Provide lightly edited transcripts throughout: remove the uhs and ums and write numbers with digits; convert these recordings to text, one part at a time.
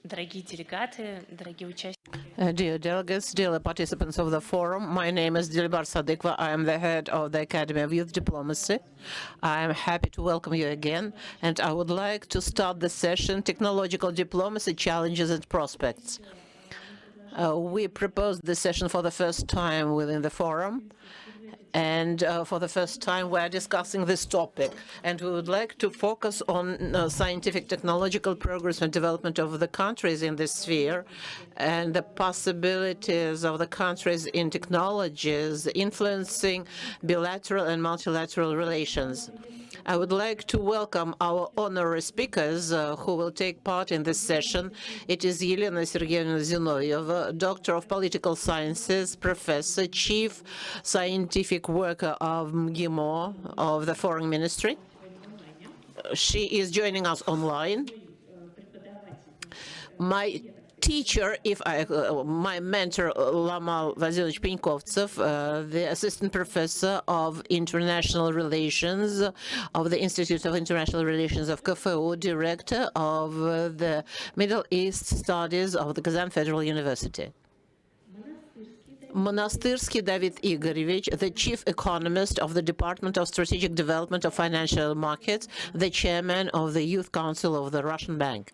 Дорогие делегаты, дорогие участники. Dear delegates, dear participants of the forum, my name is Dilbar Sadikva. I am the head of the Academy of Youth Diplomacy. I am happy to welcome you again, and I would like to start the session, Technological Diplomacy, Challenges and Prospects. We proposed this session for the first time within the forum, and for the first time we're discussing this topic. And we would like to focus on scientific technological progress and development of the countries in this sphere and the possibilities of the countries in technologies influencing bilateral and multilateral relations. I would like to welcome our honorary speakers who will take part in this session. It is Elena Sergeyevna Zinovьeva, Doctor of Political Sciences, Professor, Chief Scientific Worker of MGIMO of the Foreign Ministry. She is joining us online. My teacher, my mentor, Lamal Vasilovich Penkovtsev, the assistant professor of international relations of the Institute of International Relations of KFU, director of the Middle East Studies of the Kazan Federal University. Monastyrsky David Igorovich, the chief economist of the Department of Strategic Development of Financial Markets, the chairman of the Youth Council of the Russian Bank.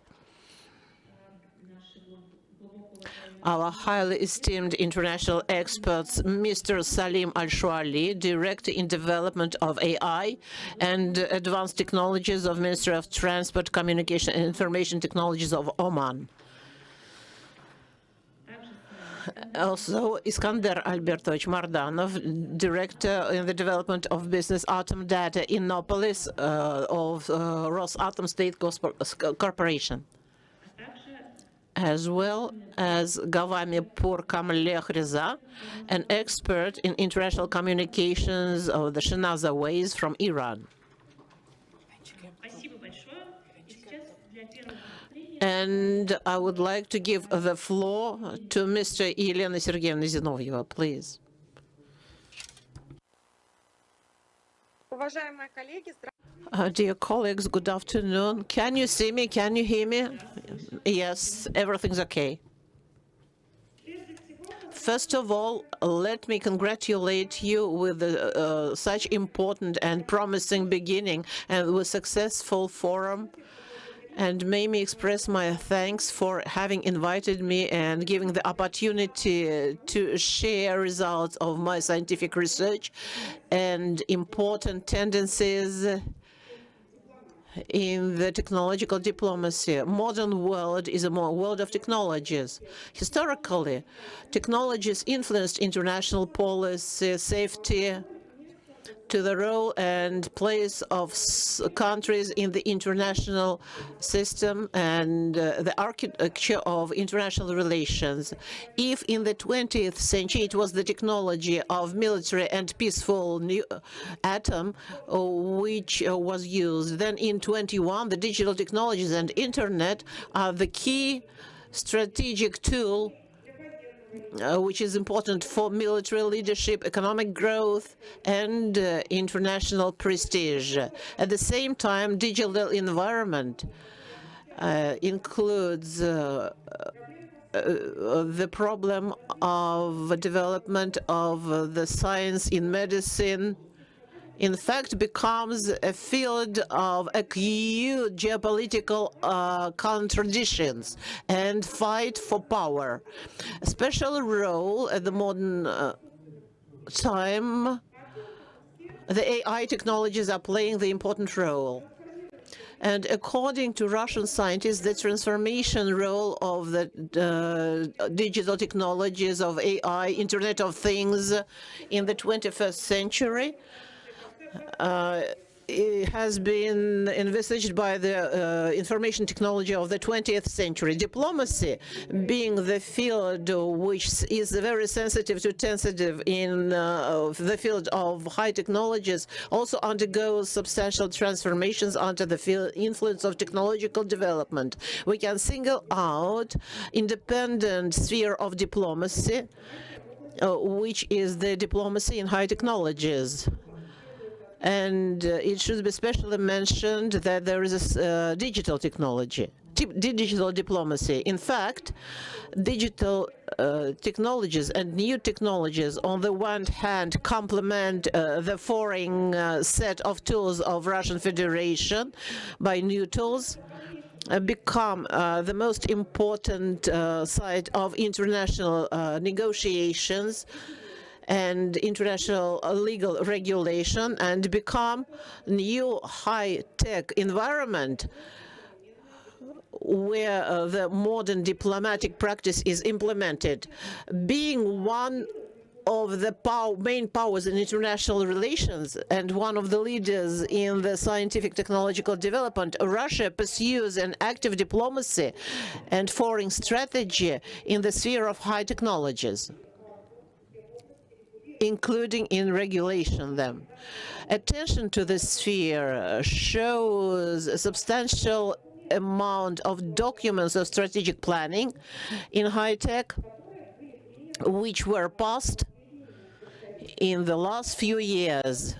Our highly esteemed international experts, Mr. Salim Al-Shuali, Director in Development of AI and Advanced Technologies of Ministry of Transport, Communication and Information Technologies of Oman. Also, Iskander Albertovich Mardanov, Director in the Development of Business Atom Data in Innopolis of Rosatom State Corporation, as well as Gavami Purkamlech Reza, an expert in international communications of the Shinaza Ways from Iran. And I would like to give the floor to Mr. Elena Sergeyevna Zinovьeva, please. Dear colleagues, good afternoon. Can you see me? Can you hear me? Yes, everything's okay. First of all, let me congratulate you with such important and promising beginning and with successful forum. And may me express my thanks for having invited me and giving the opportunity to share results of my scientific research and important tendencies in the technological diplomacy. Modern world is a world of technologies. Historically, technologies influenced international policy, safety, to the role and place of countries in the international system and the architecture of international relations. If in the 20th century it was the technology of military and peaceful atom which was used, then in 21 the digital technologies and internet are the key strategic tool which is important for military leadership, economic growth, and international prestige. At the same time, digital environment includes the problem of development of the science in medicine, in fact, becomes a field of acute geopolitical contradictions and fight for power. A special role at the modern time, the AI technologies are playing the important role. And according to Russian scientists, the transformation role of the digital technologies of AI, Internet of Things in the 21st century it has been envisaged by the information technology of the 20th century. Diplomacy, being the field which is very sensitive to sensitive in the field of high technologies, also undergoes substantial transformations under the influence of technological development. We can single out independent sphere of diplomacy, which is the diplomacy in high technologies. And it should be specially mentioned that there is a digital technology digital diplomacy. In fact, digital technologies and new technologies, on the one hand, complement the foreign set of tools of Russian Federation by new tools, become the most important side of international negotiations and international legal regulation, and become new high-tech environment where the modern diplomatic practice is implemented. Being one of the main powers in international relations and one of the leaders in the scientific technological development, Russia pursues an active diplomacy and foreign strategy in the sphere of high technologies, including in regulation them. Attention to this sphere shows a substantial amount of documents of strategic planning in high tech, which were passed in the last few years.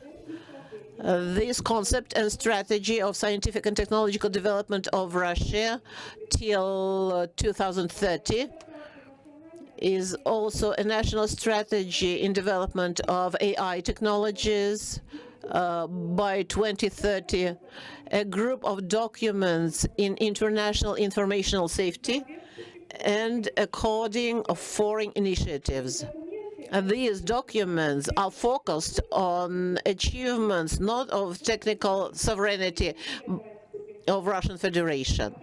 This concept and strategy of scientific and technological development of Russia till 2030 is also a national strategy in development of AI technologies by 2030, a group of documents in international informational safety, and a coding of foreign initiatives. These documents are focused on achievements not of technical sovereignty of Russian Federation,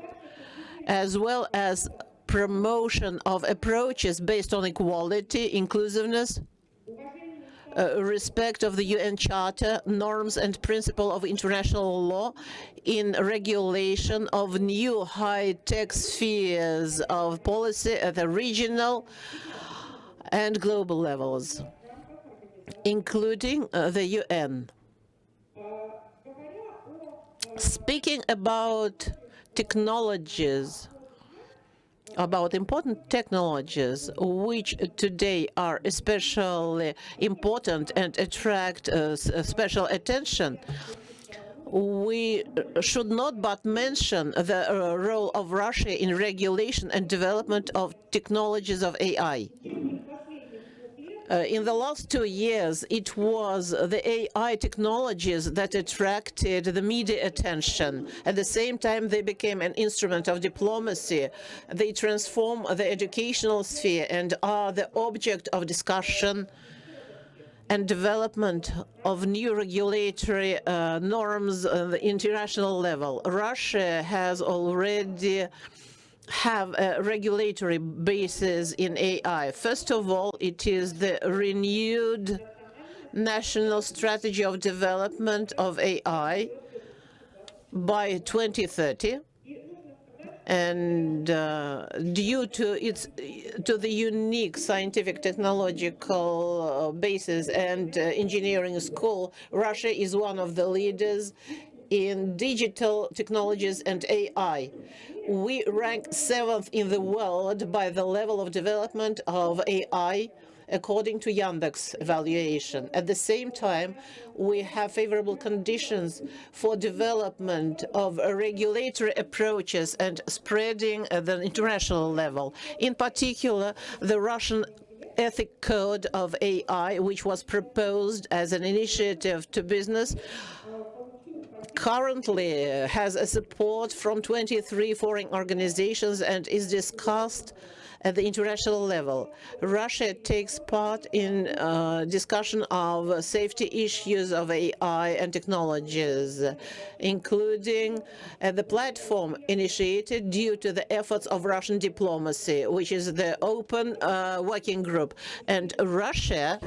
as well as promotion of approaches based on equality, inclusiveness, respect of the UN Charter, norms and principles of international law in regulation of new high-tech spheres of policy at the regional and global levels, including the UN. Speaking about technologies, about important technologies which today are especially important and attract special attention, we should not but mention the role of Russia in regulation and development of technologies of AI. In the last 2 years, it was the AI technologies that attracted the media attention. At the same time, they became an instrument of diplomacy. They transform the educational sphere and are the object of discussion and development of new regulatory norms at the international level. Russia has already have a regulatory basis in AI. First of all, it is the renewed national strategy of development of AI by 2030. And due to the unique scientific technological basis and engineering school, Russia is one of the leaders in digital technologies and AI. We rank 7th in the world by the level of development of AI, according to Yandex evaluation. At the same time, we have favorable conditions for development of regulatory approaches and spreading at the international level. In particular, the Russian ethic code of AI, which was proposed as an initiative to business, currently has a support from 23 foreign organizations and is discussed at the international level. Russia takes part in discussion of safety issues of AI and technologies, including the platform initiated due to the efforts of Russian diplomacy, which is the open working group. And Russia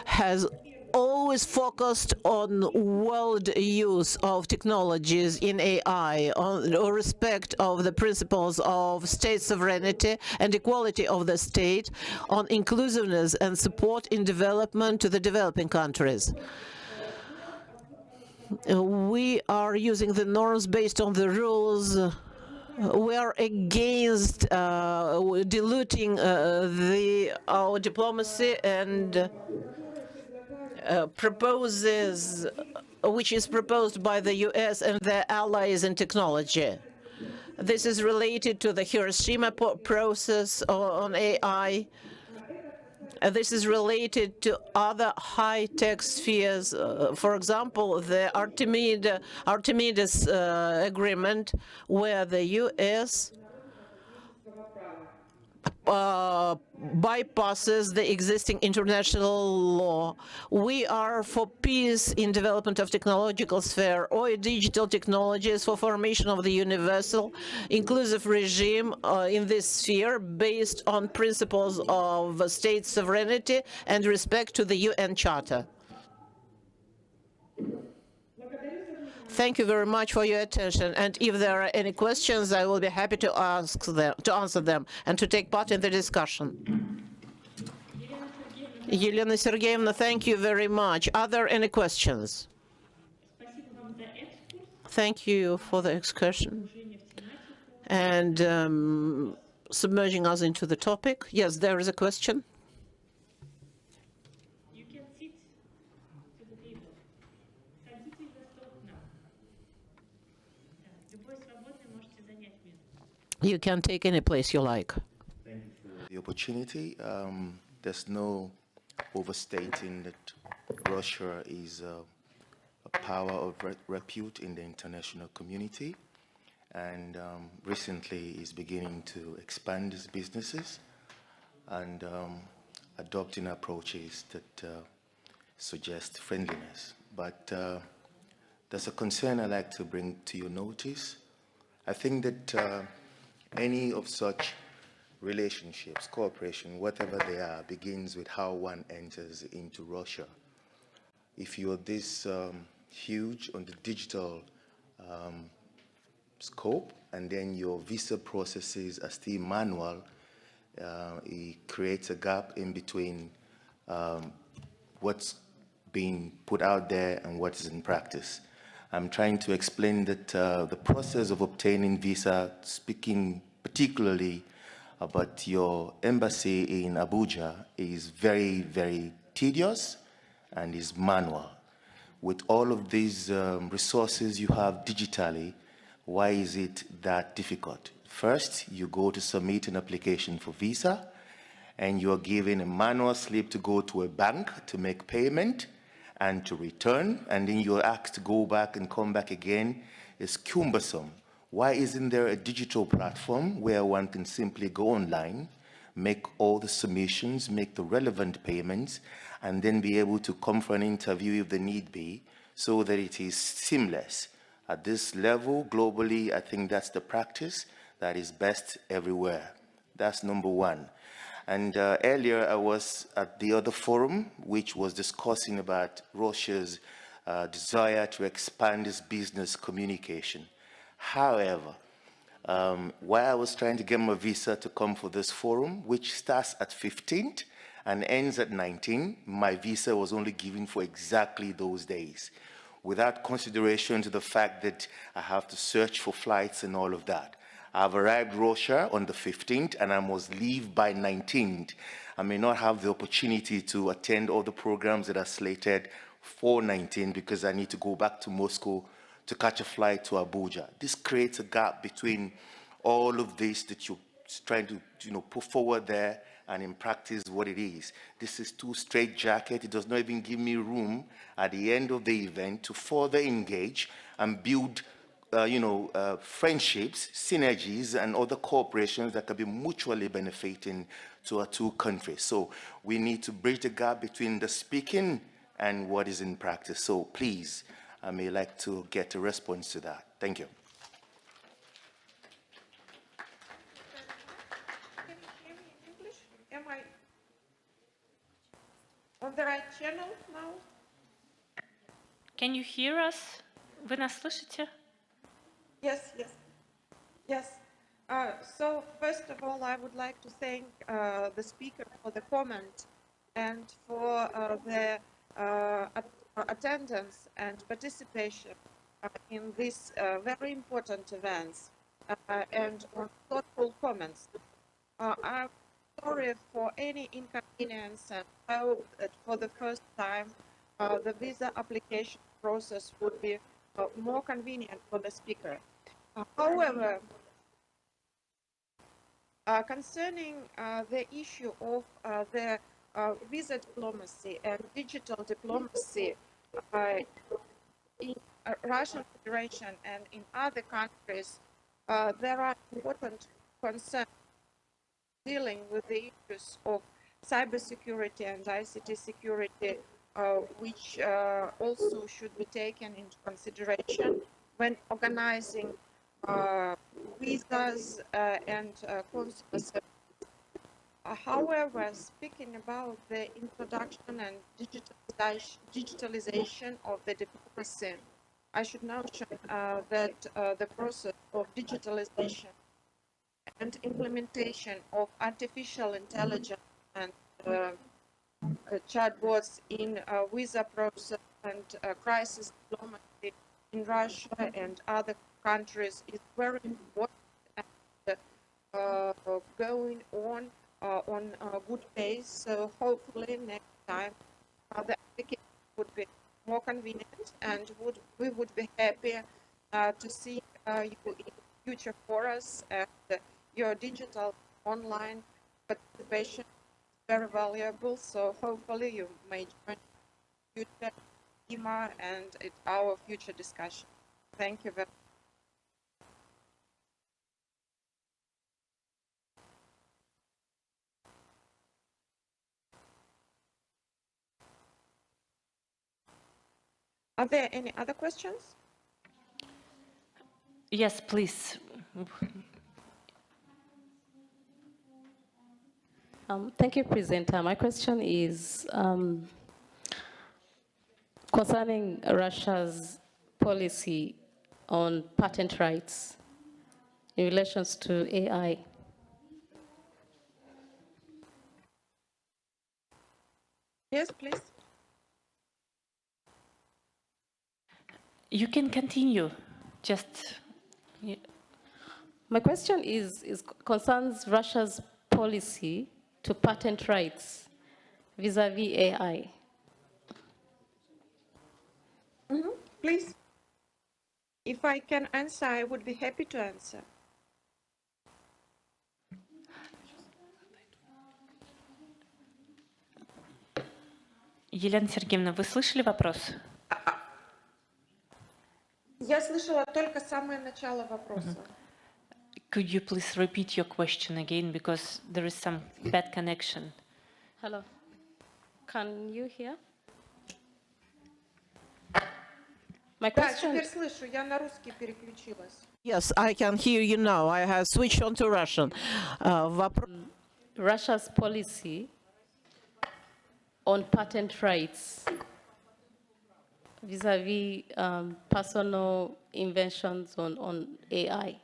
has always focused on world use of technologies in AI, on respect of the principles of state sovereignty and equality of the state, on inclusiveness and support in development to the developing countries. We are using the norms based on the rules. We are against diluting our diplomacy and proposes which is proposed by the US and their allies in technology. This is related to the Hiroshima process on AI. This is related to other high-tech spheres. For example, the Artemis agreement, where the US bypasses the existing international law. We are for peace in development of technological sphere or digital technologies for formation of the universal inclusive regime in this sphere based on principles of state sovereignty and respect to the UN Charter. Thank you very much for your attention. And if there are any questions, I will be happy to answer them and to take part in the discussion. Elena Sergeyevna, thank you very much. Are there any questions? Thank you for the excursion and submerging us into the topic. Yes, there is a question. You can take any place you like. Thank you for the opportunity. There's no overstating that Russia is a power of repute in the international community, and recently is beginning to expand its businesses and adopting approaches that suggest friendliness. But there's a concern I'd like to bring to your notice. I think that any of such relationships, cooperation, whatever they are, begins with how one enters into Russia. If you're this huge on the digital scope, and then your visa processes are still manual, it creates a gap in between what's being put out there and what is in practice. I'm trying to explain that the process of obtaining visa, speaking particularly about your embassy in Abuja, is very, very tedious and is manual. With all of these resources you have digitally, why is it that difficult? First, you go to submit an application for visa, and you're given a manual slip to go to a bank to make payment and to return, and then you're asked to go back and come back again. It's cumbersome. Why isn't there a digital platform where one can simply go online, make all the submissions, make the relevant payments, and then be able to come for an interview if the need be, so that it is seamless? At this level, globally, I think that's the practice that is best everywhere. That's number one. And earlier I was at the other forum, which was discussing about Russia's desire to expand its business communication. However, while I was trying to get my visa to come for this forum, which starts at 15th and ends at 19, my visa was only given for exactly those days, without consideration to the fact that I have to search for flights and all of that. I've arrived Russia on the 15th and I must leave by 19th. I may not have the opportunity to attend all the programs that are slated for 19 because I need to go back to Moscow to catch a flight to Abuja. This creates a gap between all of this that you're trying to put forward there and in practice what it is. This is too straitjacket. It does not even give me room at the end of the event to further engage and build friendships, synergies, and other cooperations that can be mutually benefiting to our two countries. So we need to bridge the gap between the speaking and what is in practice. So please, I may like to get a response to that. Thank you. Can you hear me in English? Am I on the right channel now? Can you hear us? Вы нас слышите? Yes, yes, yes. So first of all, I would like to thank the speaker for the comment and for the attendance and participation in these very important events and on thoughtful comments. I'm sorry for any inconvenience, and I hope that for the first time the visa application process would be more convenient for the speaker. However, concerning the issue of the visa diplomacy and digital diplomacy in Russian Federation and in other countries, there are important concerns dealing with the issues of cybersecurity and ICT security, which also should be taken into consideration when organizing visas and consular services. However, speaking about the introduction and digitalization of the diplomacy, I should mention that the process of digitalization and implementation of artificial intelligence and chatbots in visa process and crisis diplomacy in Russia and other countries is very important and going on a good pace. So hopefully next time the application would be more convenient and we would be happy to see you in future for us, and your digital online participation is very valuable. So hopefully you may join future EMA and our future discussion. Thank you very much. Are there any other questions? Yes, please. Thank you, presenter. My question is concerning Russia's policy on patent rights in relations to AI. Yes, please. You can continue. Just. Yeah. My question is concerns Russia's policy to patent rights vis-a-vis AI. Please. If I can answer, I would be happy to answer. Елена Сергеевна, вы слышали вопрос? Я слышала только самое начало вопроса. Could you please repeat your question again, because there is some bad connection? Hello. Can you hear? My Да, question. теперь слышу, я на русский переключилась. Yes, I can hear you now. I have switched on to Russian. Russia's policy on patent rights vis-a-vis personal inventions on AI.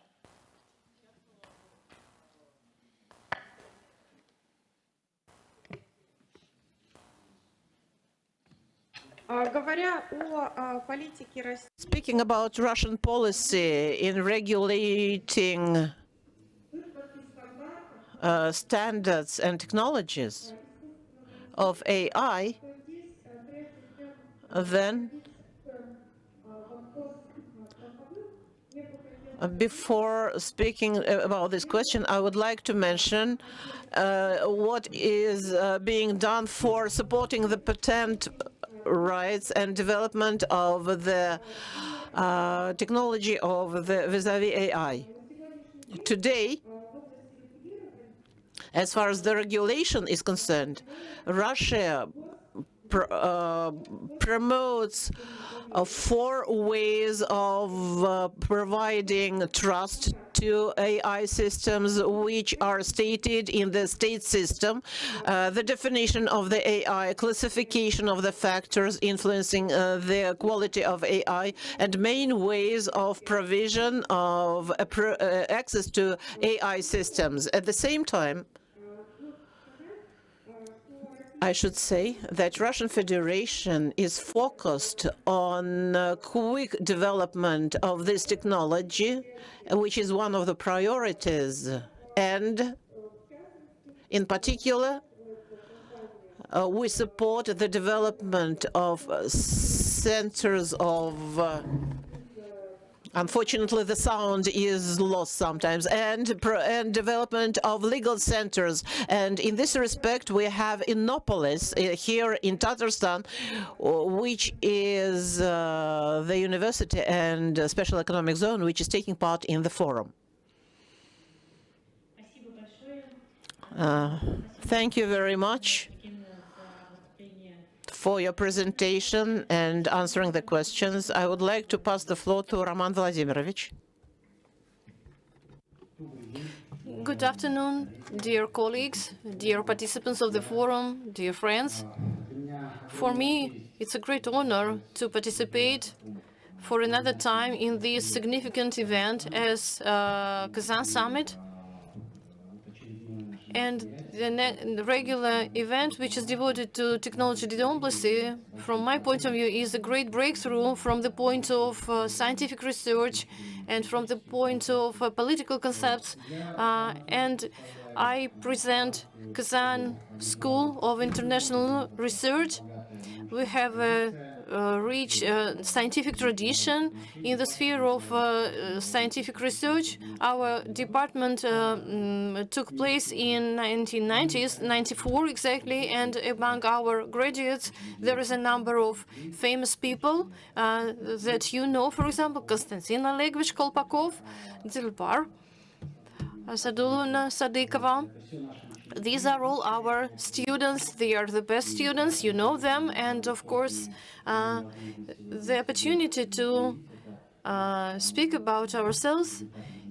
Говоря о политике России, Speaking about Russian policy in regulating standards and technologies of AI, then before speaking about this question, I would like to mention what is being done for supporting the patent rights and development of the technology of the vis-a-vis AI. Today, as far as the regulation is concerned, Russia promotes 4 ways of providing trust to AI systems, which are stated in the state system: the definition of the AI, classification of the factors influencing the quality of AI, and main ways of provision of access to AI systems. At the same time, I should say that Russian Federation is focused on quick development of this technology, which is one of the priorities. And in particular, we support the development of centers of unfortunately, the sound is lost sometimes, and development of legal centers. And in this respect, we have Innopolis here in Tatarstan, which is the university and special economic zone, which is taking part in the forum. Thank you very much for your presentation and answering the questions. I would like to pass the floor to Roman Vladimirovich. Good afternoon, dear colleagues, dear participants of the forum, dear friends. For me, it's a great honor to participate for another time in this significant event as Kazan Summit, and the regular event, which is devoted to technology diplomacy, from my point of view, is a great breakthrough from the point of scientific research and from the point of political concepts. And I present Kazan School of International Research. We have a rich scientific tradition in the sphere of scientific research. Our department took place in 1990s, 94 exactly, and among our graduates there is a number of famous people that you know, for example, Konstantin Olegovich Kolpakov, Dilbar Saduluna Sadikova. These are all our students. They are the best students, you know them, and of course the opportunity to speak about ourselves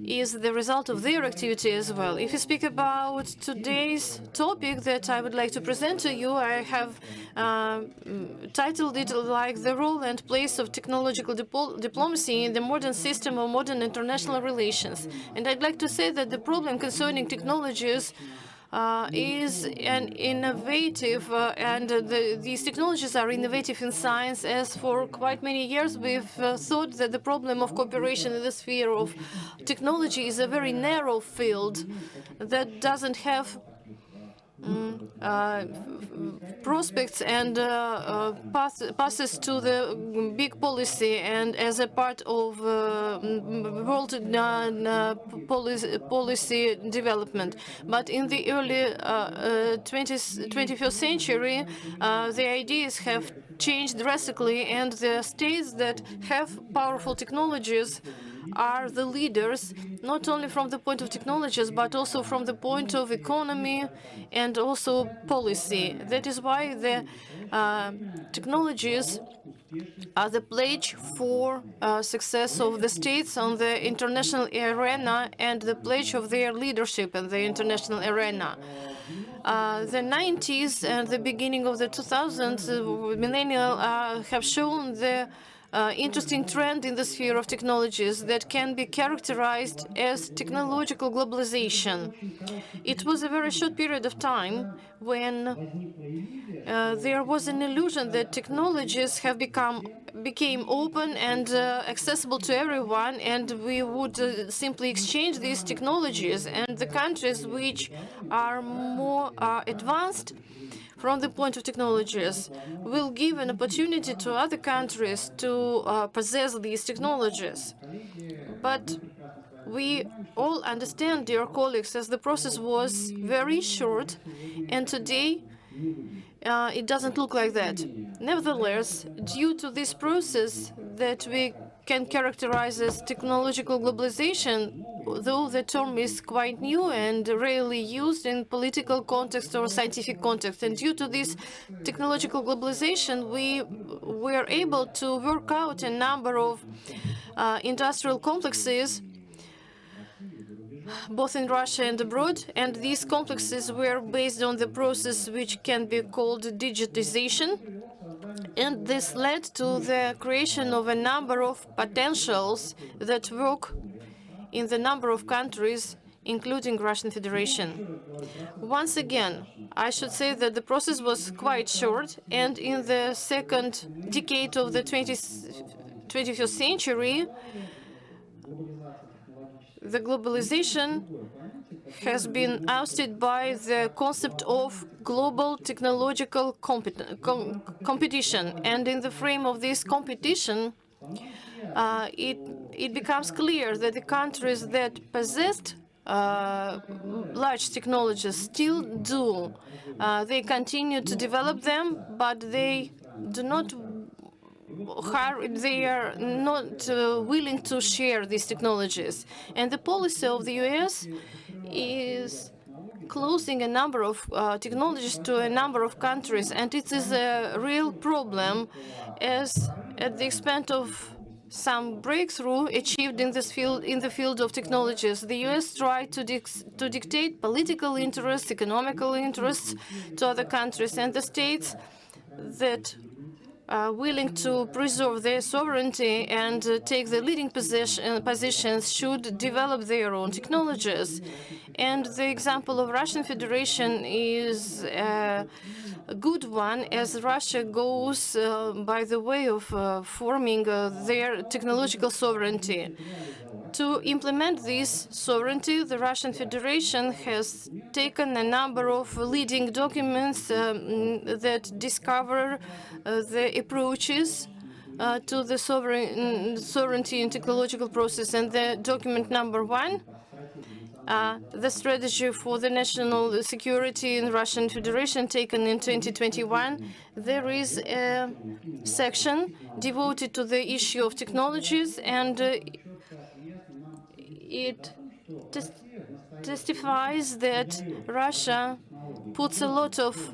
is the result of their activity as well. If you speak about today's topic that I would like to present to you, I have titled it like the role and place of technological diplomacy in the modern system of modern international relations. And I'd like to say that the problem concerning technologies is an innovative, and these technologies are innovative in science, as for quite many years we've thought that the problem of cooperation in the sphere of technology is a very narrow field that doesn't have prospects and passes to the big policy and as a part of world policy development. But in the early 21st century, the ideas have changed drastically, and the states that have powerful technologies are the leaders, not only from the point of technologies, but also from the point of economy and also policy. That is why the technologies are the pledge for success of the states on the international arena and the pledge of their leadership in the international arena. The 90s and the beginning of the 2000s, millennial, have shown the interesting trend in the sphere of technologies that can be characterized as technological globalization. It was a very short period of time when there was an illusion that technologies have became open and accessible to everyone, and we would simply exchange these technologies, and the countries which are more advanced from the point of technologies will give an opportunity to other countries to possess these technologies. But we all understand, dear colleagues, as the process was very short, and today it doesn't look like that. Nevertheless, due to this process that we can characterize as technological globalization, though the term is quite new and rarely used in political context or scientific context, and due to this technological globalization, we were able to work out a number of industrial complexes both in Russia and abroad, and these complexes were based on the process which can be called digitization. And this led to the creation of a number of potentials that work in the number of countries, including Russian Federation. Once again, I should say that the process was quite short, and in the second decade of the 21st century, the globalization has been ousted by the concept of global technological competition. And in the frame of this competition, it becomes clear that the countries that possessed large technologies still do. They continue to develop them, but they do not they are not willing to share these technologies. And the policy of the US is closing a number of technologies to a number of countries, and it is a real problem, as at the expense of some breakthrough achieved in this field, in the field of technologies, the US tried to dictate political interests, economical interests to other countries, and the states that willing to preserve their sovereignty and take the leading positions should develop their own technologies. And the example of Russian Federation is a good one, as Russia goes by the way of forming their technological sovereignty. To implement this sovereignty, the Russian Federation has taken a number of leading documents that discover the approaches to the sovereignty and technological process. And the document number one, the strategy for the national security in Russian Federation, taken in 2021, there is a section devoted to the issue of technologies, and it testifies that Russia puts a lot of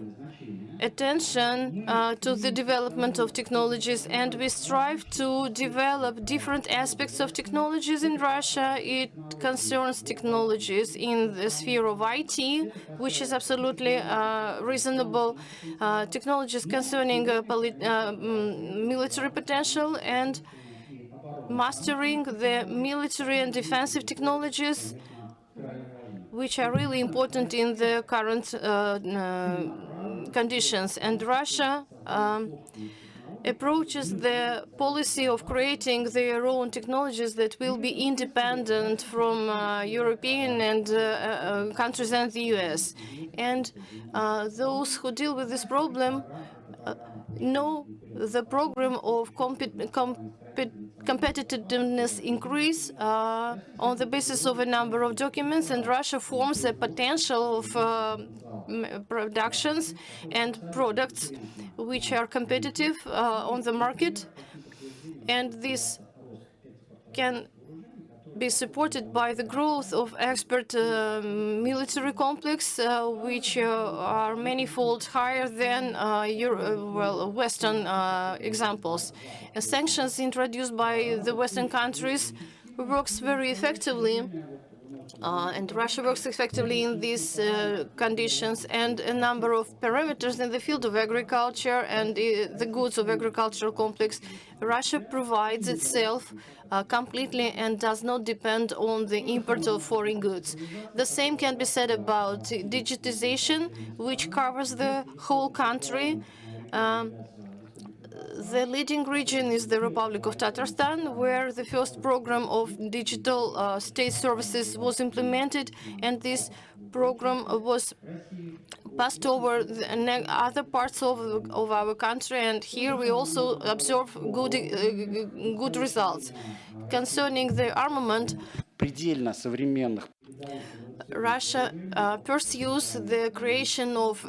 attention to the development of technologies, and we strive to develop different aspects of technologies in Russia. It concerns technologies in the sphere of IT, which is absolutely reasonable, technologies concerning military potential, and mastering the military and defensive technologies, which are really important in the current conditions. And Russia approaches the policy of creating their own technologies that will be independent from European and countries and the US. And those who deal with this problem know the program of competitiveness increase on the basis of a number of documents, and Russia forms a potential of productions and products which are competitive on the market, and this can be supported by the growth of expert military complex, which are manifold higher than Western examples. Sanctions introduced by the Western countries works very effectively, and Russia works effectively in these conditions, and a number of parameters in the field of agriculture and the goods of agricultural complex. Russia provides itself completely and does not depend on the import of foreign goods. The same can be said about digitization, which covers the whole country. The leading region is the Republic of Tatarstan, where the first program of digital state services was implemented, and this program was passed over the other parts of our country, and here we also observe good results. Concerning the armament, Russia pursues the creation of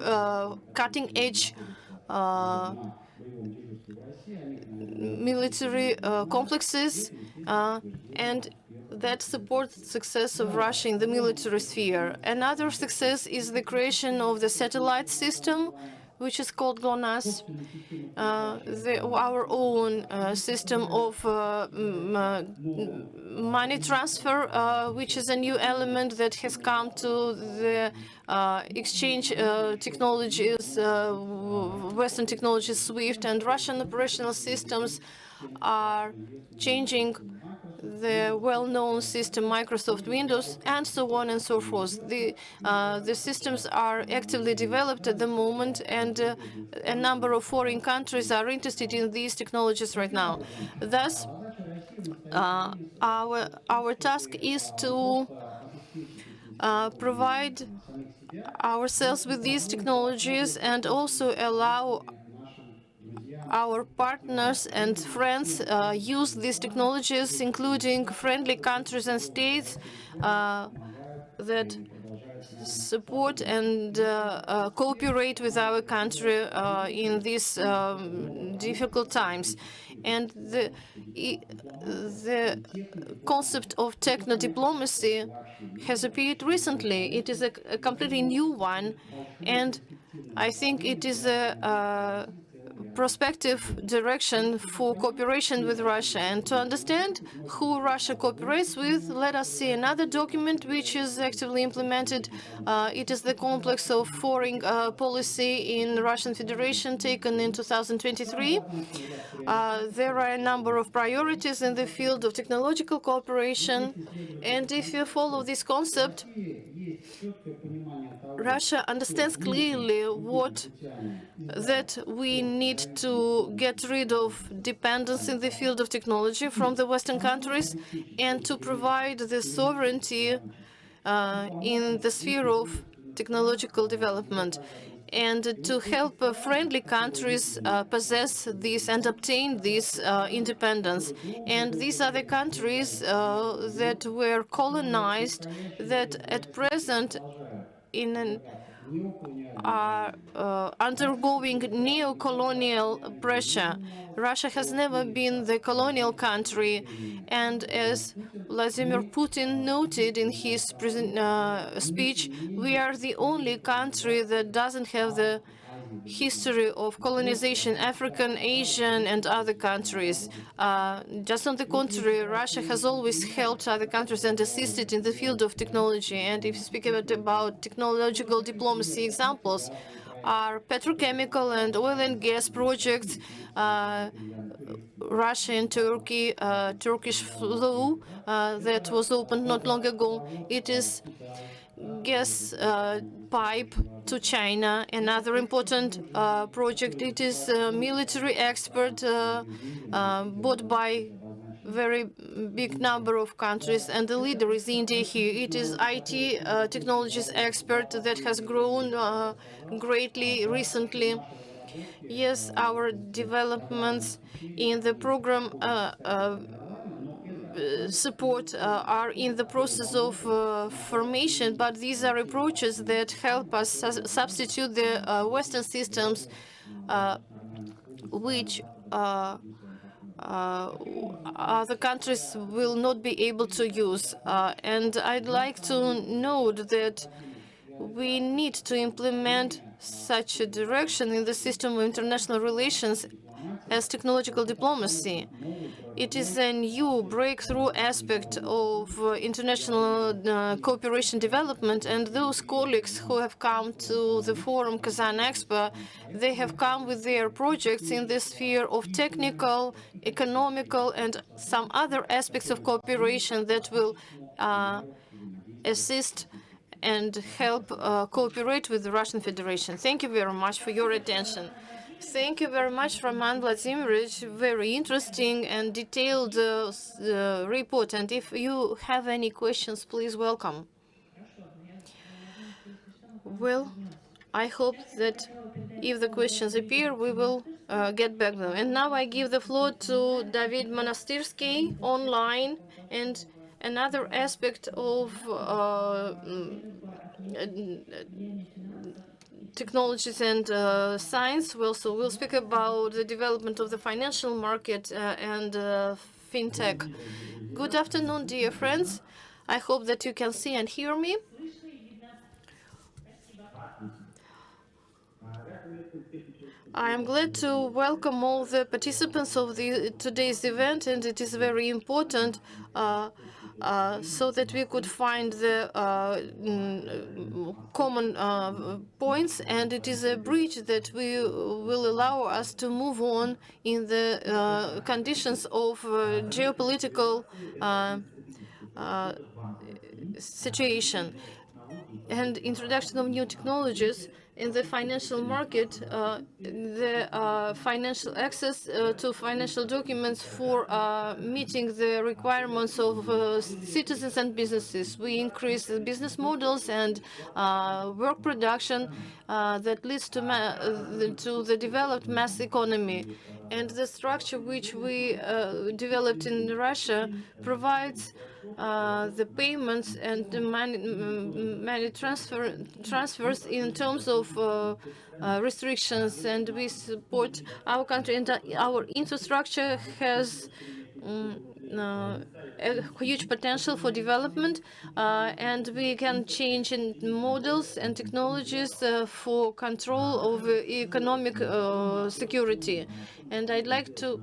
cutting-edge military complexes, and that supports the success of Russia in the military sphere. Another success is the creation of the satellite system, which is called GLONASS, our own system of money transfer, which is a new element that has come to the exchange technologies, Western technologies, SWIFT, and Russian operational systems are changing the well-known system Microsoft Windows, and so on and so forth. The systems are actively developed at the moment, and a number of foreign countries are interested in these technologies right now. Thus, our task is to provide ourselves with these technologies and also allow our partners and friends use these technologies, including friendly countries and states that support and cooperate with our country in these difficult times. And the concept of techno diplomacy has appeared recently. It is a completely new one, and I think it is a prospective direction for cooperation with Russia. And to understand who Russia cooperates with, let us see another document which is actively implemented. It is the complex of foreign policy in the Russian Federation taken in 2023. There are a number of priorities in the field of technological cooperation. And if you follow this concept, Russia understands clearly that we need to get rid of dependence in the field of technology from the Western countries and to provide the sovereignty in the sphere of technological development, and to help friendly countries possess this and obtain this independence. And these are the countries that were colonized, that at present in an are undergoing neo-colonial pressure. Russia has never been the colonial country, and as Vladimir Putin noted in his speech, we are the only country that doesn't have the history of colonization, African, Asian, and other countries. Just on the contrary, Russia has always helped other countries and assisted in the field of technology. And if you speak about technological diplomacy examples, are petrochemical and oil and gas projects, Russia and Turkey, Turkish flow that was opened not long ago. It is gas pipe to China, another important project. It is a military expert bought by very big number of countries, and the leader is India here. It is IT technologies expert that has grown greatly recently. Yes, our developments in the program support are in the process of formation, but these are approaches that help us substitute the Western systems which other countries will not be able to use. And I'd like to note that we need to implement such a direction in the system of international relations as technological diplomacy. It is a new breakthrough aspect of international cooperation development, and those colleagues who have come to the forum Kazan Expo, they have come with their projects in the sphere of technical, economical, and some other aspects of cooperation that will assist and help cooperate with the Russian Federation. Thank you very much for your attention. Thank you very much, Roman Vladimirovich. Very interesting and detailed report. And if you have any questions, please welcome. Well, I hope that if the questions appear, we will get back to them. And now I give the floor to David Monastyrsky online, and another aspect of technologies and science. So we'll speak about the development of the financial market and fintech. Good afternoon, dear friends. I hope that you can see and hear me. I am glad to welcome all the participants of today's event, and it is very important so that we could find the common points, and it is a bridge that will allow us to move on in the conditions of geopolitical situation. And introduction of new technologies in the financial market, the financial access to financial documents for meeting the requirements of citizens and businesses. We increase the business models and work production that leads to the developed mass economy. And the structure which we developed in Russia provides the payments and the money transfers in terms of restrictions, and we support our country, and our infrastructure has a huge potential for development, and we can change in models and technologies for control of economic security. And I'd like to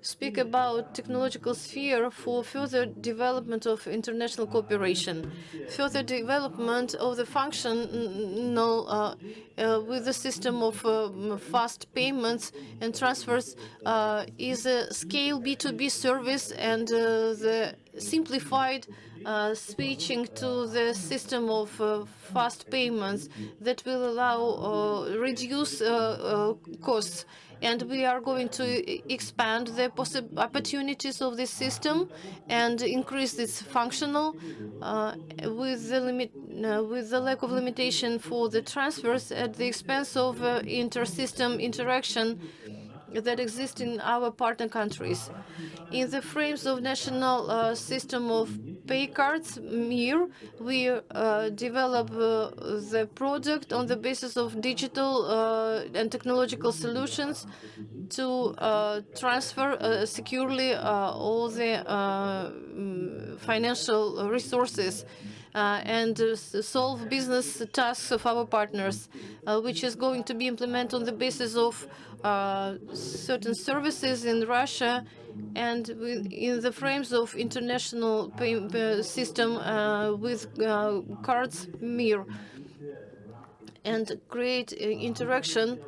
speak about technological sphere for further development of international cooperation. Further development of the functional with the system of fast payments and transfers is a scale B2B service, and the simplified switching to the system of fast payments that will allow reduce costs. And we are going to expand the opportunities of this system and increase its functional with the lack of limitation for the transfers at the expense of inter-system interaction that exist in our partner countries. In the frames of national system of pay cards, MIR, we develop the product on the basis of digital and technological solutions to transfer securely all the financial resources and solve business tasks of our partners, which is going to be implemented on the basis of certain services in Russia and in the frames of international system with cards MIR, and create interaction.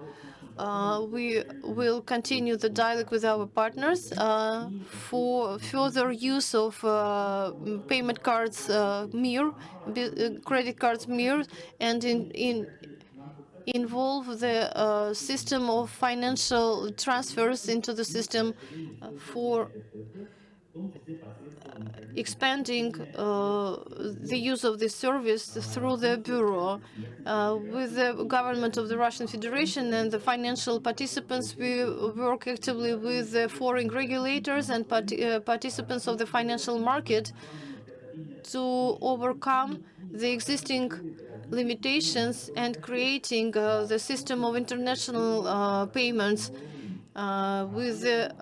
We will continue the dialogue with our partners for further use of payment cards MIR, credit cards MIR, and involve the system of financial transfers into the system for expanding the use of this service through the bureau. With the government of the Russian Federation and the financial participants, we work actively with the foreign regulators and participants of the financial market to overcome the existing limitations and creating the system of international payments with the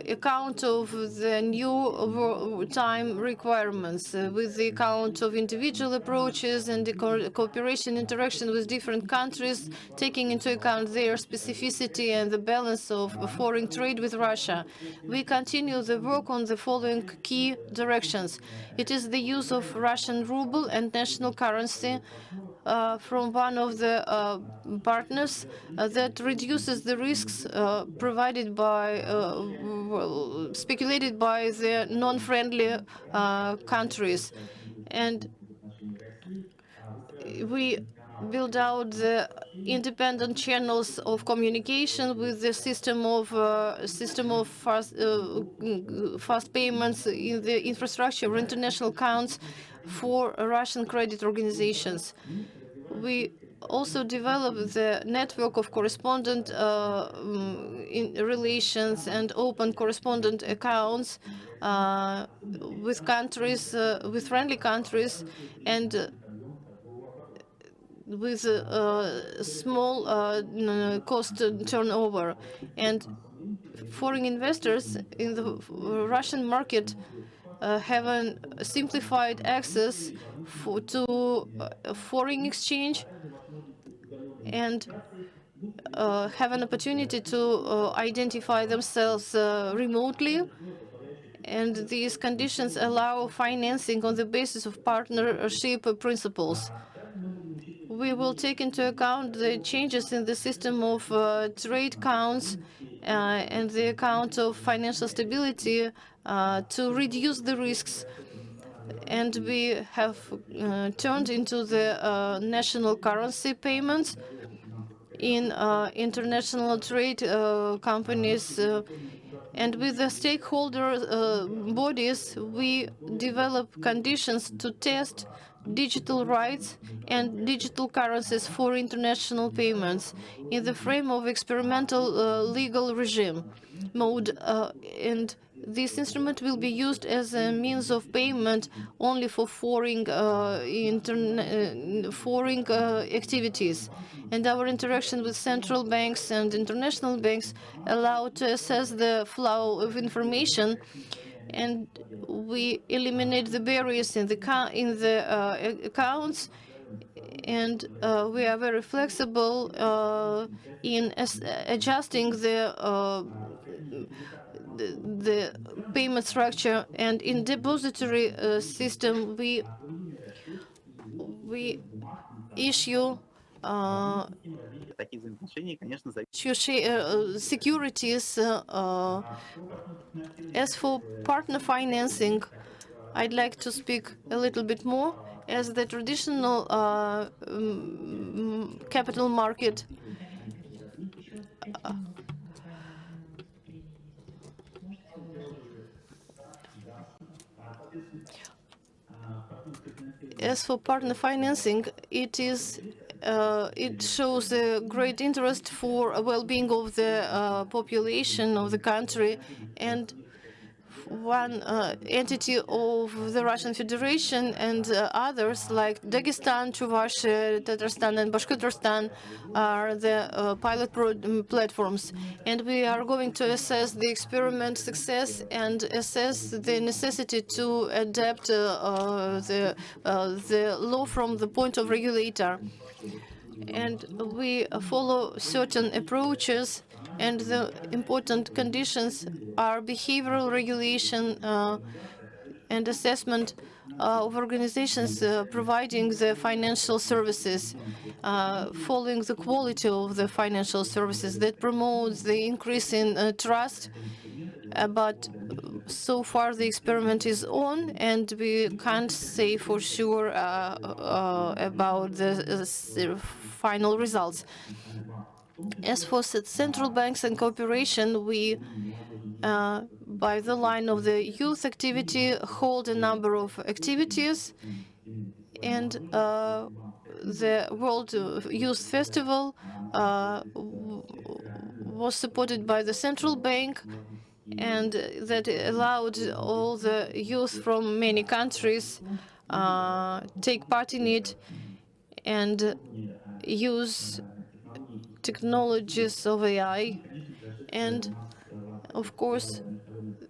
account of the new time requirements, with the account of individual approaches and the cooperation interaction with different countries, taking into account their specificity and the balance of foreign trade with Russia. We continue the work on the following key directions. It is the use of Russian ruble and national currency from one of the partners that reduces the risks provided by, speculated by the non-friendly countries. And we build out the independent channels of communication with the system of fast payments in the infrastructure of international accounts for Russian credit organizations. We also develop the network of correspondent in relations and open correspondent accounts with countries, with friendly countries, and with small cost turnover. And foreign investors in the Russian market have a simplified access to foreign exchange and have an opportunity to identify themselves remotely. And these conditions allow financing on the basis of partnership principles. We will take into account the changes in the system of trade counts and the account of financial stability to reduce the risks. And we have turned into the national currency payments in international trade companies, and with the stakeholder bodies, we develop conditions to test digital rights and digital currencies for international payments in the frame of experimental legal regime mode, and this instrument will be used as a means of payment only for foreign activities. And our interaction with central banks and international banks allow to assess the flow of information, and we eliminate the barriers in the accounts, and we are very flexible in adjusting the payment structure. And in depository system, we issue securities. As for partner financing, I'd like to speak a little bit more. As the traditional capital market as for partner financing, it shows a great interest for well-being of the population of the country, and one entity of the Russian Federation and others like Dagestan, Chuvassia, Tatarstan, and Bashkortostan are the pilot platforms. And we are going to assess the experiment success and assess the necessity to adapt the law from the point of regulator. And we follow certain approaches, and the important conditions are behavioral regulation and assessment of organizations providing the financial services, following the quality of the financial services that promotes the increase in trust. But so far the experiment is on, and we can't say for sure about the final results. As for central banks and cooperation, we, by the line of the youth activity, hold a number of activities, and the World Youth Festival was supported by the central bank, and that allowed all the youth from many countries take part in it and use technologies of AI. And of course,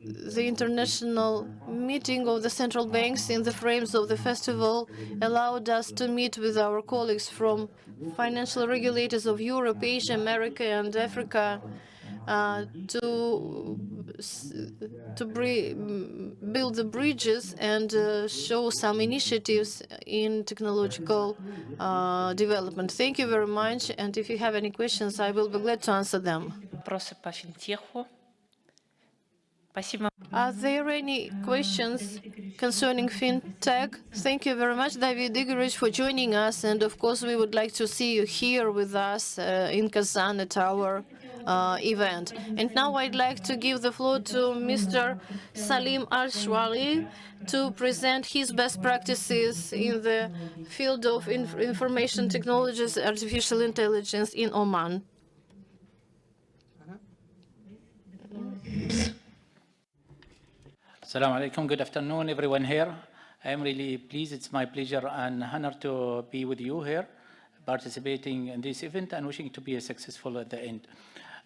the international meeting of the central banks in the frames of the festival allowed us to meet with our colleagues from financial regulators of Europe, Asia, America, and Africa to build the bridges and show some initiatives in technological development. Thank you very much. And if you have any questions, I will be glad to answer them. Вопросы по финтеху? Спасибо. Are there any questions concerning fintech? Thank you very much, David Igorevich, for joining us. And of course, we would like to see you here with us in Kazan at our event. And now I'd like to give the floor to Mr. Salim Al-Shwali to present his best practices in the field of information technologies, artificial intelligence in Oman. Assalamu alaikum. Good afternoon, everyone here. I am really pleased. It's my pleasure and honor to be with you here, participating in this event and wishing to be successful at the end.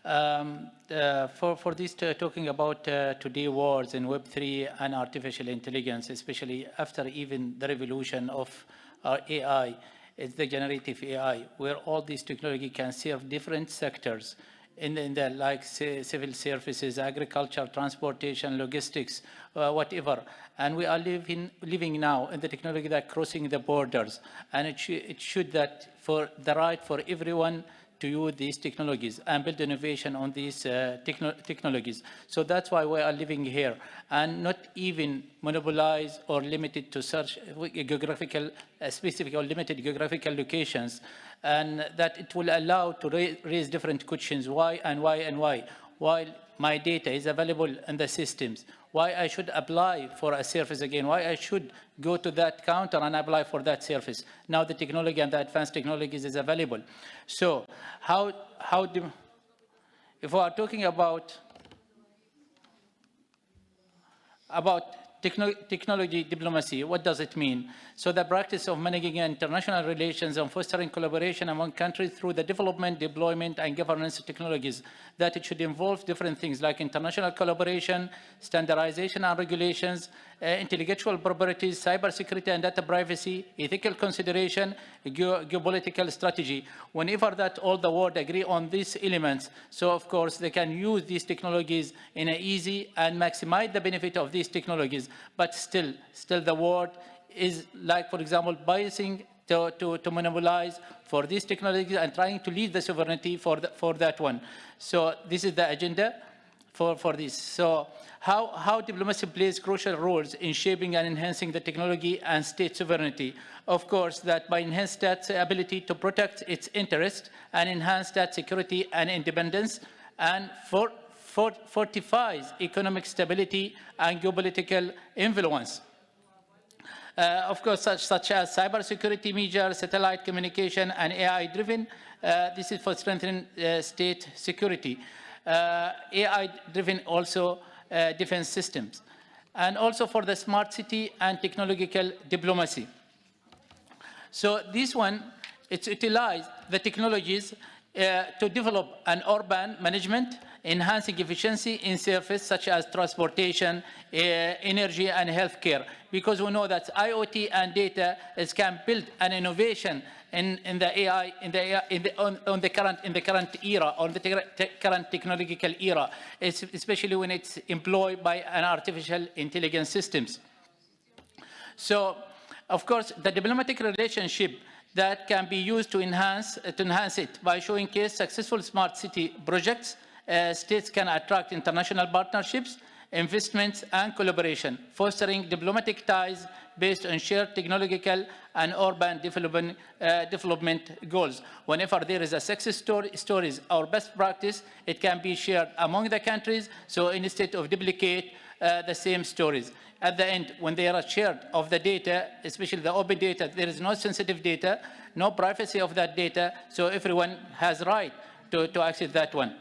For this, talking about today wars in Web3 and artificial intelligence, especially after even the revolution of AI, it's the generative AI, where all this technology can serve different sectors in the like civil services, agriculture, transportation, logistics, whatever. And we are living now in the technology that crossing the borders. And it should that for the right for everyone to use these technologies and build innovation on these technologies. So that's why we are living here and not even monopolized or limited to search geographical, specific or limited geographical locations, and that it will allow to raise different questions, why and why and why, while my data is available in the systems, why I should apply for a service again, why I should go to that counter and apply for that service. Now the technology and the advanced technologies is available. So if we are talking about technology diplomacy, what does it mean? So the practice of managing international relations and fostering collaboration among countries through the development, deployment, and governance of technologies, that it should involve different things like international collaboration, standardization and regulations, intellectual properties, cybersecurity and data privacy, ethical consideration, geopolitical strategy. Whenever that all the world agree on these elements, so of course they can use these technologies in an easy and maximize the benefit of these technologies. But still the world is, like, for example, biasing to monopolize for these technologies and trying to leave the sovereignty for that one. So this is the agenda for this. So how diplomacy plays crucial roles in shaping and enhancing the technology and state sovereignty. Of course, that by enhanced state's ability to protect its interests and enhance state security and independence, and fortifies economic stability and geopolitical influence. Of course, such as cybersecurity measures, satellite communication, and AI-driven. This is for strengthening state security. AI-driven also defense systems. And also for the smart city and technological diplomacy. So this one, it's utilized the technologies to develop an urban management, enhancing efficiency in services such as transportation, energy, and healthcare. Because we know that IoT and data can build an innovation in the AI, in the current era, on the current technological era, especially when it's employed by an artificial intelligence systems. So, of course, the diplomatic relationship that can be used to enhance it by showcasing successful smart city projects. States can attract international partnerships, investments, and collaboration, fostering diplomatic ties based on shared technological and urban development goals. Whenever there is a success stories or best practice, it can be shared among the countries, so instead of duplicate the same stories. At the end, when they are shared of the data, especially the open data, there is no sensitive data, no privacy of that data, so everyone has right to access that one.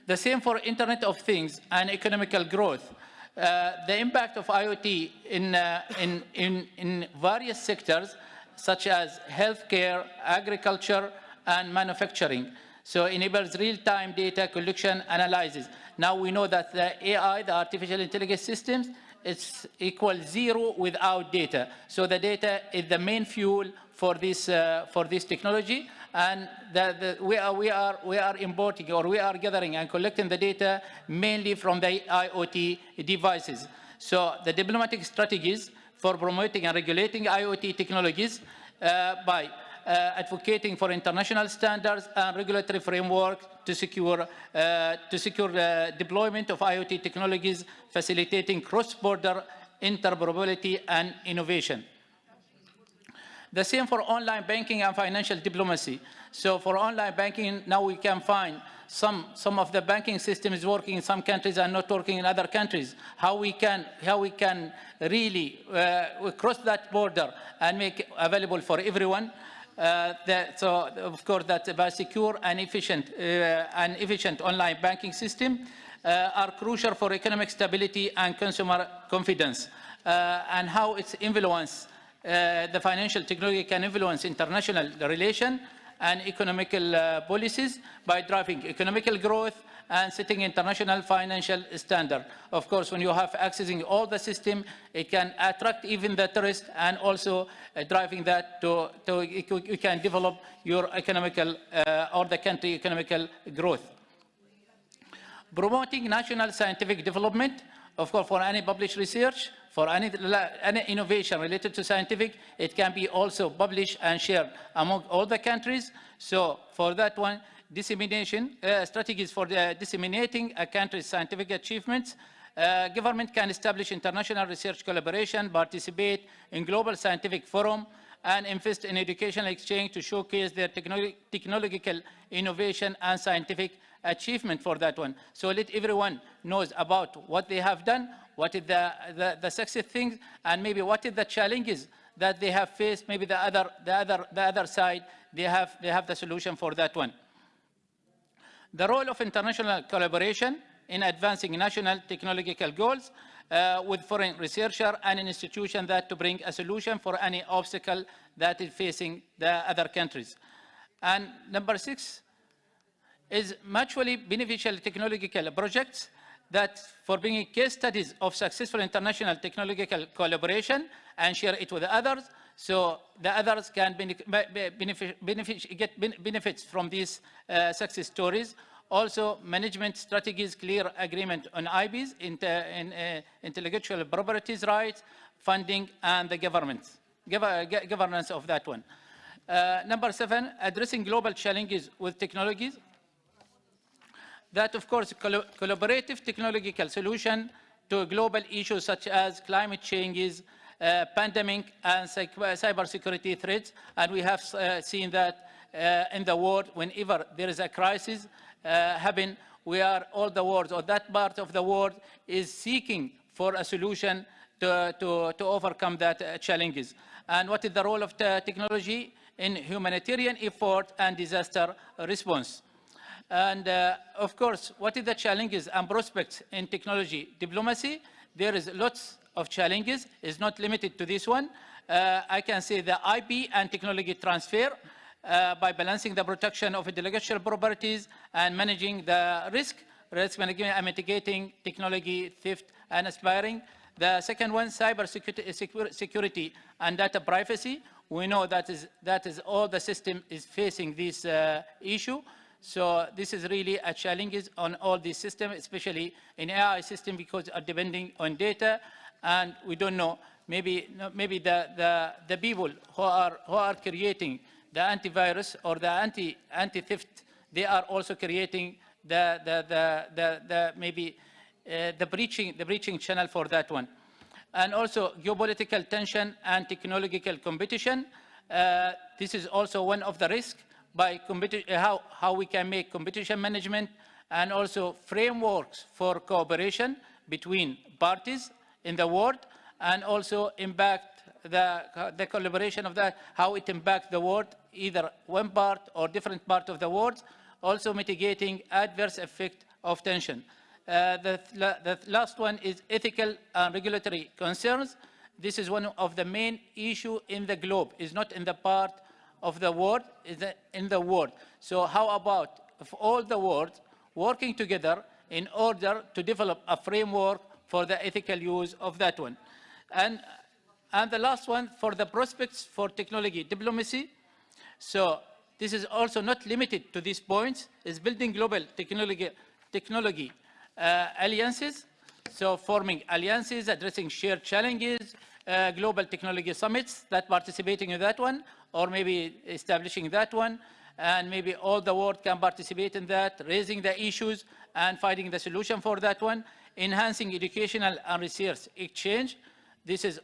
The same for Internet of Things and economical growth. The impact of IoT in various sectors, such as healthcare, agriculture, and manufacturing. So enables real-time data collection analysis. Now we know that the AI, the artificial intelligence systems, it's equal zero without data. So the data is the main fuel for this technology, and we are importing, or we are gathering and collecting the data mainly from the IoT devices. So the diplomatic strategies for promoting and regulating IoT technologies by advocating for international standards and regulatory framework to secure deployment of IoT technologies, facilitating cross-border interoperability and innovation. The same for online banking and financial diplomacy. So for online banking, now we can find some of the banking systems working in some countries and not working in other countries. How we can really cross that border and make it available for everyone. So of course that's about secure and efficient online banking system are crucial for economic stability and consumer confidence, and how its influence. The financial technology can influence international relations and economical policies by driving economical growth and setting international financial standard. Of course, when you have accessing all the system, it can attract even the tourist, and also driving that you can develop your economical or the country economical growth. Promoting national scientific development. of course, for any published research, for any innovation related to scientific, it can be also published and shared among all the countries. So for that one, dissemination, strategies for disseminating a country's scientific achievements. Government can establish international research collaboration, participate in global scientific forum, and invest in educational exchange to showcase their technological innovation and scientific achievement for that one. So let everyone knows about what they have done, what is the success things, and maybe what is the challenges that they have faced. Maybe the other side, they have the solution for that one. The role of international collaboration in advancing national technological goals with foreign researchers and an institution that to bring a solution for any obstacle that is facing the other countries. And number 6 is mutually beneficial technological projects that for bringing case studies of successful international technological collaboration and share it with others, so the others can get benefits from these success stories. Also, management strategies, clear agreement on IPs, intellectual properties rights, funding, and the governance of that one. Number 7, addressing global challenges with technologies. That, of course, collaborative technological solution to global issues such as climate changes, pandemic, and cybersecurity threats. And we have seen that in the world, whenever there is a crisis happen, all the world, or that part of the world is seeking for a solution to overcome that challenges. And what is the role of the technology in humanitarian effort and disaster response? And of course, what is the challenges and prospects in technology diplomacy? There is lots of challenges. It's not limited to this one. I can say the IP and technology transfer by balancing the protection of intellectual properties and managing the risk management and mitigating technology theft and aspiring. The second one, cyber security and data privacy. We know that is all the system is facing this issue. So this is really a challenge on all these systems, especially in AI system, because are depending on data, and we don't know. Maybe the people who are creating the antivirus or the anti-theft, they are also creating the breaching channel for that one. And also geopolitical tension and technological competition. This is also one of the risks by how we can make competition management and also frameworks for cooperation between parties in the world, and also impact the collaboration of that, how it impacts the world, either one part or different part of the world, also mitigating adverse effect of tension. The last one is ethical and regulatory concerns. This is one of the main issues in the globe. It's not in the part of the world, is in the world. So how about if all the world working together in order to develop a framework for the ethical use of that one? And the last one, for the prospects for technology diplomacy. So this is also not limited to these points, is building global technology alliances. So forming alliances, addressing shared challenges, global technology summits that participating in that one, or maybe establishing that one, and maybe all the world can participate in that, raising the issues and finding the solution for that one, enhancing educational and research exchange. This is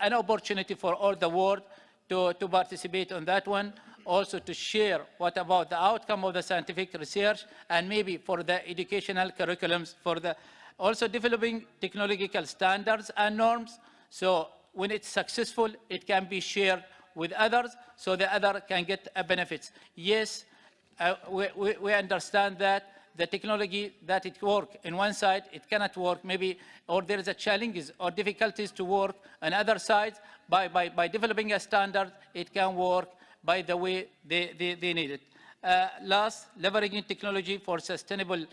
an opportunity for all the world to participate on that one, also to share what about the outcome of the scientific research, and maybe for the educational curriculums, also developing technological standards and norms. So when it's successful, it can be shared with others, so the other can get benefits. Yes, we understand that the technology that it works in one side, it cannot work maybe, or there is a challenges or difficulties to work on other sides. By developing a standard, it can work by the way they need it. Last, leveraging technology for sustainable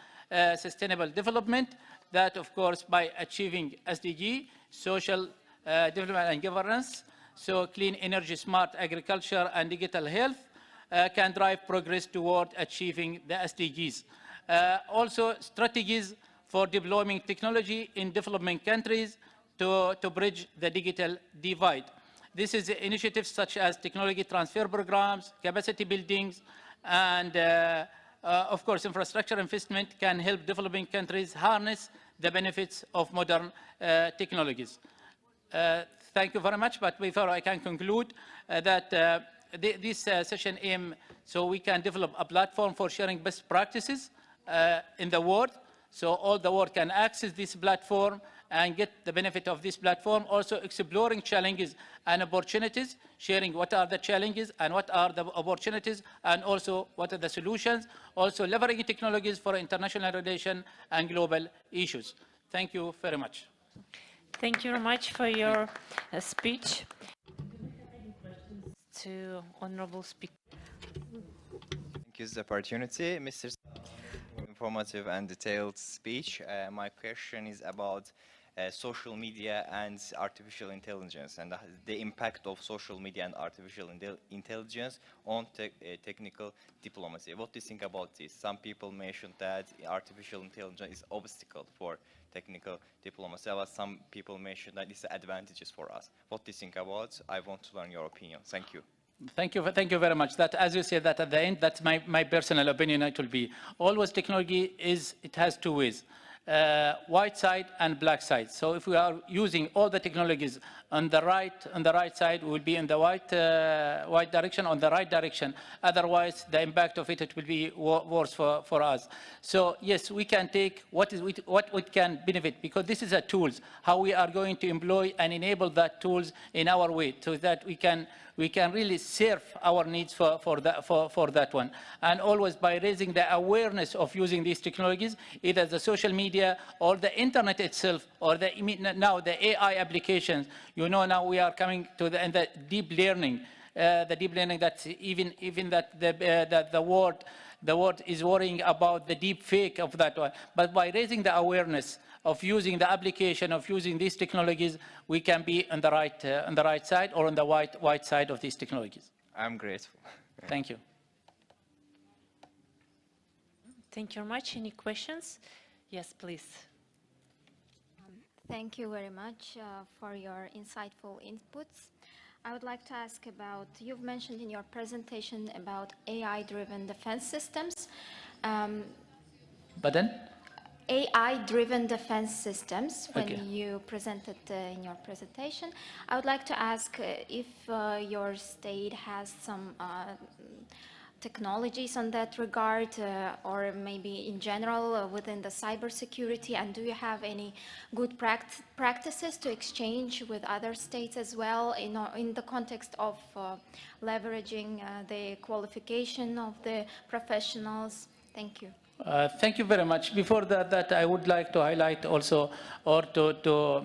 development. That, of course, by achieving SDG, social development and governance. So clean energy, smart agriculture, and digital health can drive progress toward achieving the SDGs. Also, strategies for deploying technology in developing countries to bridge the digital divide. This is initiatives such as technology transfer programs, capacity buildings, and of course, infrastructure investment can help developing countries harness the benefits of modern technologies. Thank you very much, but before I can conclude this session aims so we can develop a platform for sharing best practices in the world, so all the world can access this platform and get the benefit of this platform, also exploring challenges and opportunities, sharing what are the challenges and what are the opportunities, and also what are the solutions, also leveraging technologies for international relations and global issues. Thank you very much. Thank you very much for your speech. To honorable speaker. Thank you for the opportunity, Mr. Informative and detailed speech. My question is about social media and artificial intelligence and the impact of social media and artificial intelligence on technical diplomacy. What do you think about this? Some people mentioned that artificial intelligence is an obstacle for technical diplomacy, while some people mentioned that it's advantages for us. What do you think about? I want to learn your opinion. Thank you. Thank you very much. That, as you said, that at the end, that's my personal opinion. It will be always technology it has two ways, white side and black side. So if we are using all the technologies on the right side, we will be in the white direction, on the right direction. Otherwise, the impact of it will be worse for us. So yes, we can take what it can benefit, because this is a tools, how we are going to employ and enable that tools in our way, so that we can really serve our needs for that one. And always by raising the awareness of using these technologies, either the social media or the internet itself, or now the AI applications. You know, now we are coming to the deep learning. The deep learning, that's even that the world is worrying about the deep fake of that one. But by raising the awareness of using the application of using these technologies, we can be on the right side or on the white side of these technologies. I'm grateful. Thank you. Thank you very much. Any questions? Yes, please. Thank you very much for your insightful inputs. I would like to ask about, you've mentioned in your presentation about AI-driven defense systems. But then? AI-driven defense systems, when Okay. you presented in your presentation. I would like to ask if your state has some technologies on that regard, or maybe in general within the cybersecurity, and do you have any good practices to exchange with other states as well in the context of leveraging the qualification of the professionals? Thank you. Thank you very much. Before that, I would like to highlight also, or to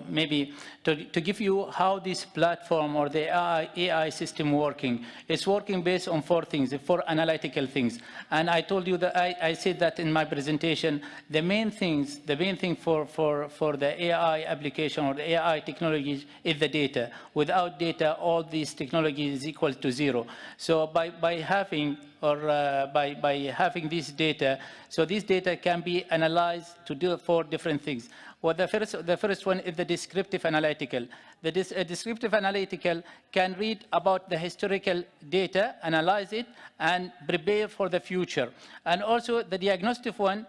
give you how this platform or the AI system working. It's working based on four things, 4 analytical things. And I told you that I said that in my presentation. The main thing for the AI application or the AI technologies is the data. Without data, all these technologies is equal to zero. So by having this data, so this data can be analyzed to do 4 different things. Well, the first one is the descriptive analytical. The descriptive analytical can read about the historical data, analyze it, and prepare for the future. And also the diagnostic one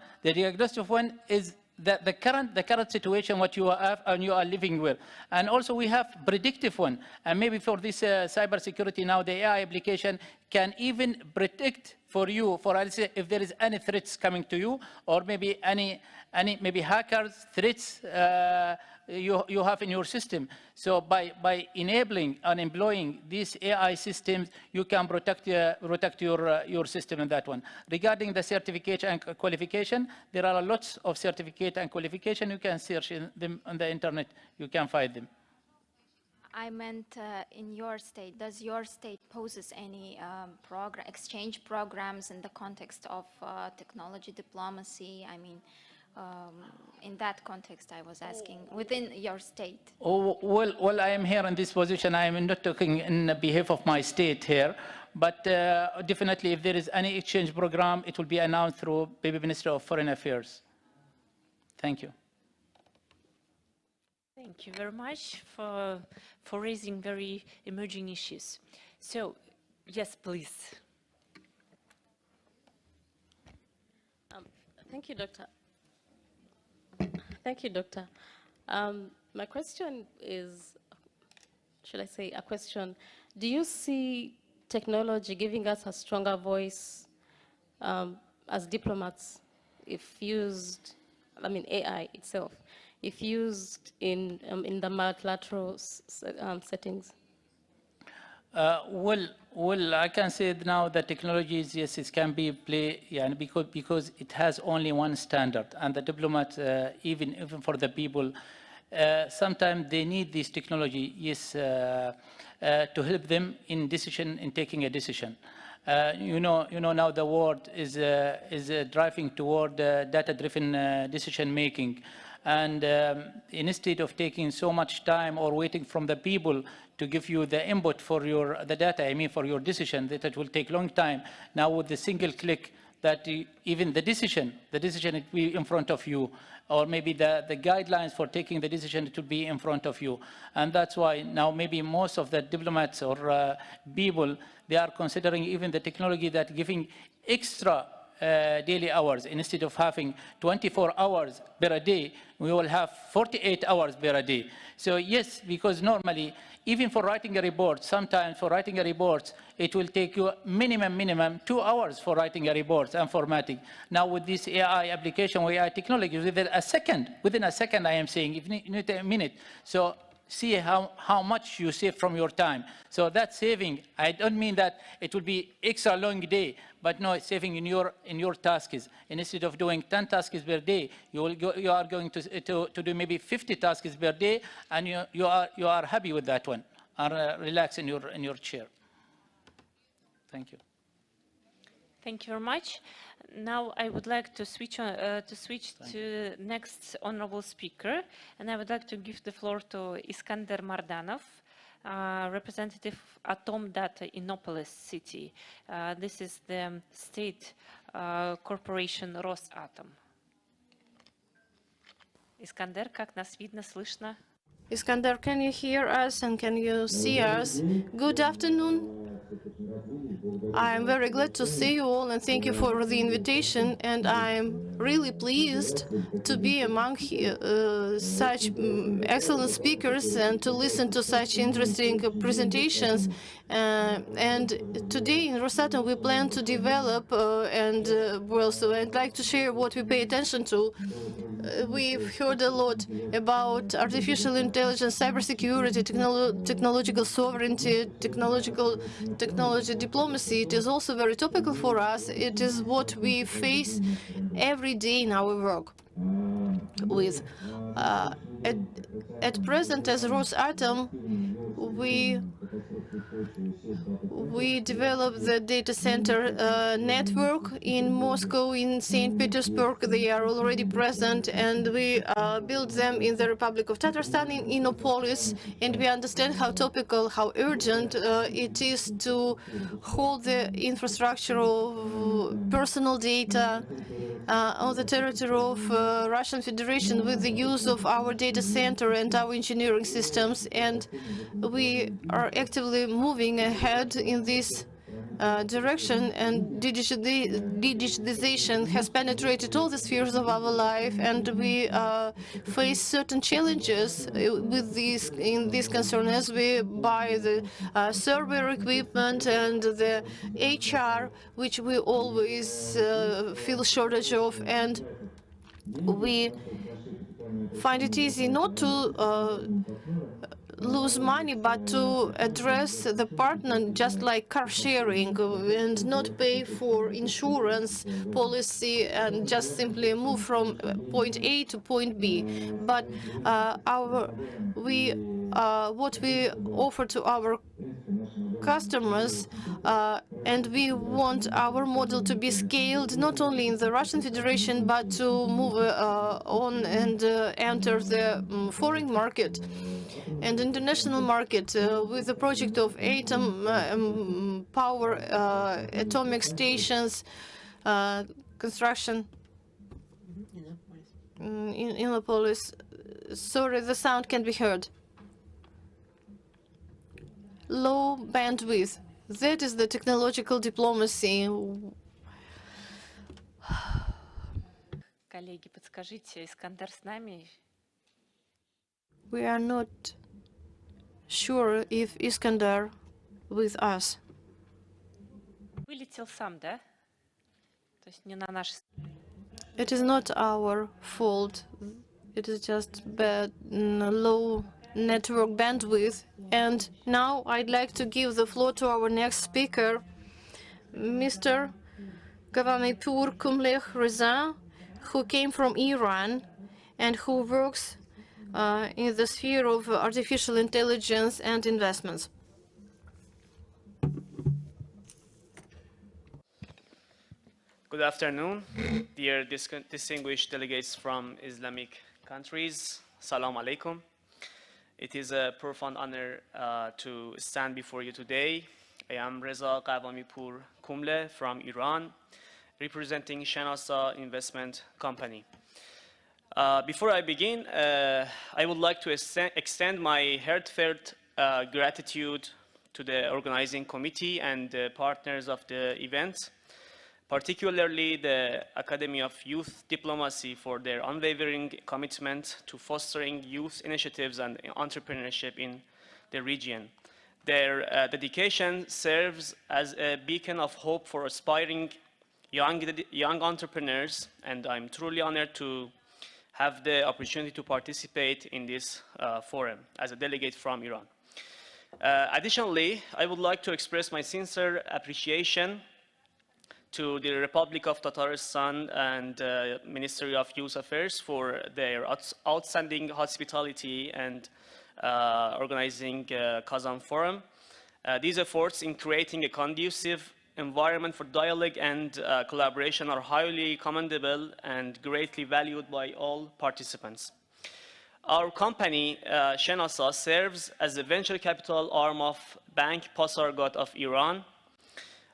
is the current situation, what you have and you are living with. And also we have predictive one. And maybe for this cybersecurity now, the AI application can even predict for you, for if there is any threats coming to you, or maybe any maybe hackers threats you have in your system. So by enabling and employing these AI systems, you can protect your system in that one. Regarding the certification and qualification, there are lots of certificate and qualification. You can search them on the internet. You can find them. I meant in your state, does your state poses any exchange programs in the context of technology diplomacy? I mean, in that context, I was asking, within your state. Oh, well, I am here in this position. I am not talking in behalf of my state here, but definitely if there is any exchange program, it will be announced through the Ministry of Foreign Affairs. Thank you. Thank you very much for raising very emerging issues. So, yes, please. Thank you, Doctor. Thank you, Doctor. My question is, should I say a question? Do you see technology giving us a stronger voice as diplomats if used, I mean AI itself, if used in the multilateral settings? Well, I can say now that technologies, yes, it can be play, yeah, because it has only one standard, and the diplomat, even for the people, sometimes they need this technology, yes, to help them in taking a decision. You know now the world is driving toward data-driven decision making. And instead of taking so much time or waiting from the people to give you the input for the data, I mean for your decision, that it will take long time. Now with the single click, that even the decision will be in front of you, or maybe the guidelines for taking the decision, it will be in front of you. And that's why now maybe most of the diplomats or people, they are considering even the technology that giving extra daily hours. Instead of having 24 hours per day, we will have 48 hours per day. So yes, because normally, even for writing a report, sometimes for writing a report, it will take you minimum 2 hours for writing a report and formatting. Now with this AI application, AI technology, within a second, I am saying, if you need a minute. So see how much you save from your time. So that saving, I don't mean that it will be extra long day, but no, it's saving in your tasks. And instead of doing 10 tasks per day, you are going to do maybe 50 tasks per day, and you are happy with that one, and relax in your chair. Thank you. Thank you very much. Now I would like to switch to next honorable speaker, and I would like to give the floor to Iskander Mardanov, representative Atom Data Innopolis City. This is the state corporation Rosatom. Iskander, как нас видно, слышно? Iskander, can you hear us and can you see us? Good afternoon. I'm very glad to see you all and thank you for the invitation. And I'm really pleased to be among such excellent speakers and to listen to such interesting presentations. And today in Rosatom we plan to develop so I'd like to share what we pay attention to. We've heard a lot about artificial intelligence, cybersecurity, technological sovereignty, technology diplomacy. It is also very topical for us. It is what we face every day in our work with. At present, as Rosatom, we developed the data center network in Moscow, in St. Petersburg. They are already present, and we built them in the Republic of Tatarstan, in Innopolis, and we understand how topical, how urgent it is to hold the infrastructure of personal data on the territory of Russian Federation with the use of our data center and our engineering systems. And we are actively moving ahead in this direction, and digitization has penetrated all the spheres of our life, and we face certain challenges with in this concern as we buy the server equipment and the HR, which we always feel shortage of, and we find it easy not to lose money, but to address the partner just like car sharing and not pay for insurance policy and just simply move from point A to point B. But what we offer to our customers, and we want our model to be scaled not only in the Russian Federation, but to move on and enter the foreign market and international market with the project of atom power, atomic stations construction. in Innopolis. Sorry, the sound can be heard. Low bandwidth. That is the technological diplomacy. Коллеги, подскажите, Искандер с нами? We are not sure if Iskandar with us. Вылетел сам, да? То есть не на нашей... It is not our fault. It is just bad, low network bandwidth. And now I'd like to give the floor to our next speaker, Mr. Gavamipur Kumlekh Reza, who came from Iran and who works in the sphere of artificial intelligence and investments. Good afternoon, dear distinguished delegates from Islamic countries. Salam alaikum. It is a profound honor to stand before you today. I am Reza Qawamipur Kumle from Iran, representing Shanasa Investment Company. Before I begin, I would like to extend my heartfelt gratitude to the organizing committee and the partners of the event, particularly the Academy of Youth Diplomacy for their unwavering commitment to fostering youth initiatives and entrepreneurship in the region. Their dedication serves as a beacon of hope for aspiring young entrepreneurs, and I'm truly honored to have the opportunity to participate in this forum as a delegate from Iran. Additionally, I would like to express my sincere appreciation to the Republic of Tatarstan and Ministry of Youth Affairs for their outstanding hospitality and organizing Kazan Forum. These efforts in creating a conducive environment for dialogue and collaboration are highly commendable and greatly valued by all participants. Our company, Shenasa, serves as the venture capital arm of Bank Pasargad of Iran,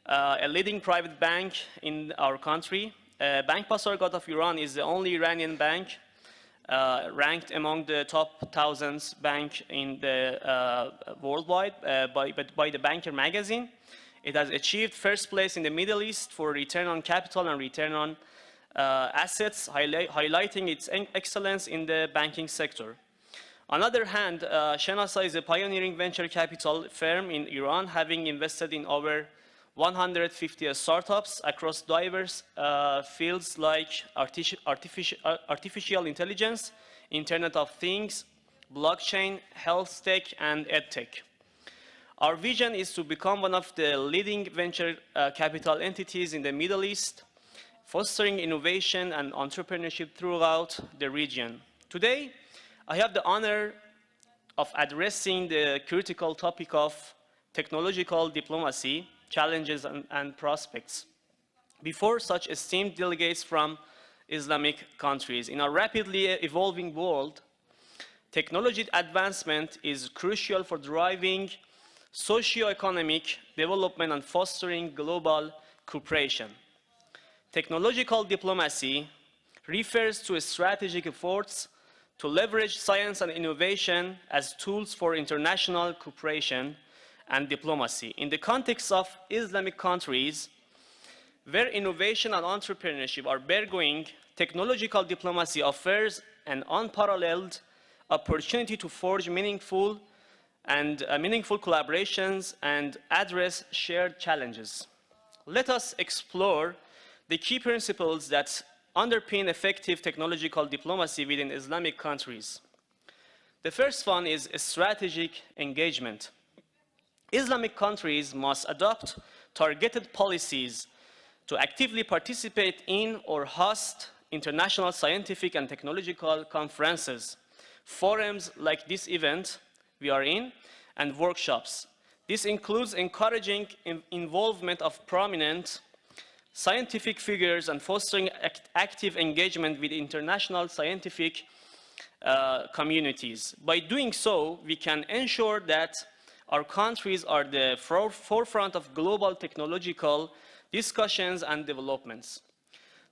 a leading private bank in our country. Bank Pasargad of Iran is the only Iranian bank ranked among the top 1,000 banks in the worldwide by the Banker magazine. It has achieved first place in the Middle East for return on capital and return on assets, highlighting its excellence in the banking sector. On the other hand, Shenasa is a pioneering venture capital firm in Iran, having invested in over 150 startups across diverse fields like artificial intelligence, Internet of Things, blockchain, health tech, and edtech. Our vision is to become one of the leading venture capital entities in the Middle East, fostering innovation and entrepreneurship throughout the region. Today, I have the honor of addressing the critical topic of technological diplomacy, challenges and prospects before such esteemed delegates from Islamic countries. In a rapidly evolving world, technology advancement is crucial for driving socio-economic development and fostering global cooperation. Technological diplomacy refers to strategic efforts to leverage science and innovation as tools for international cooperation and diplomacy. In the context of Islamic countries, where innovation and entrepreneurship are burgeoning, technological diplomacy offers an unparalleled opportunity to forge meaningful collaborations and address shared challenges. Let us explore the key principles that underpin effective technological diplomacy within Islamic countries. The first one is strategic engagement. Islamic countries must adopt targeted policies to actively participate in or host international scientific and technological conferences, forums like this event we are in, and workshops. This includes encouraging involvement of prominent scientific figures and fostering active engagement with international scientific communities. By doing so, we can ensure that our countries are the forefront of global technological discussions and developments.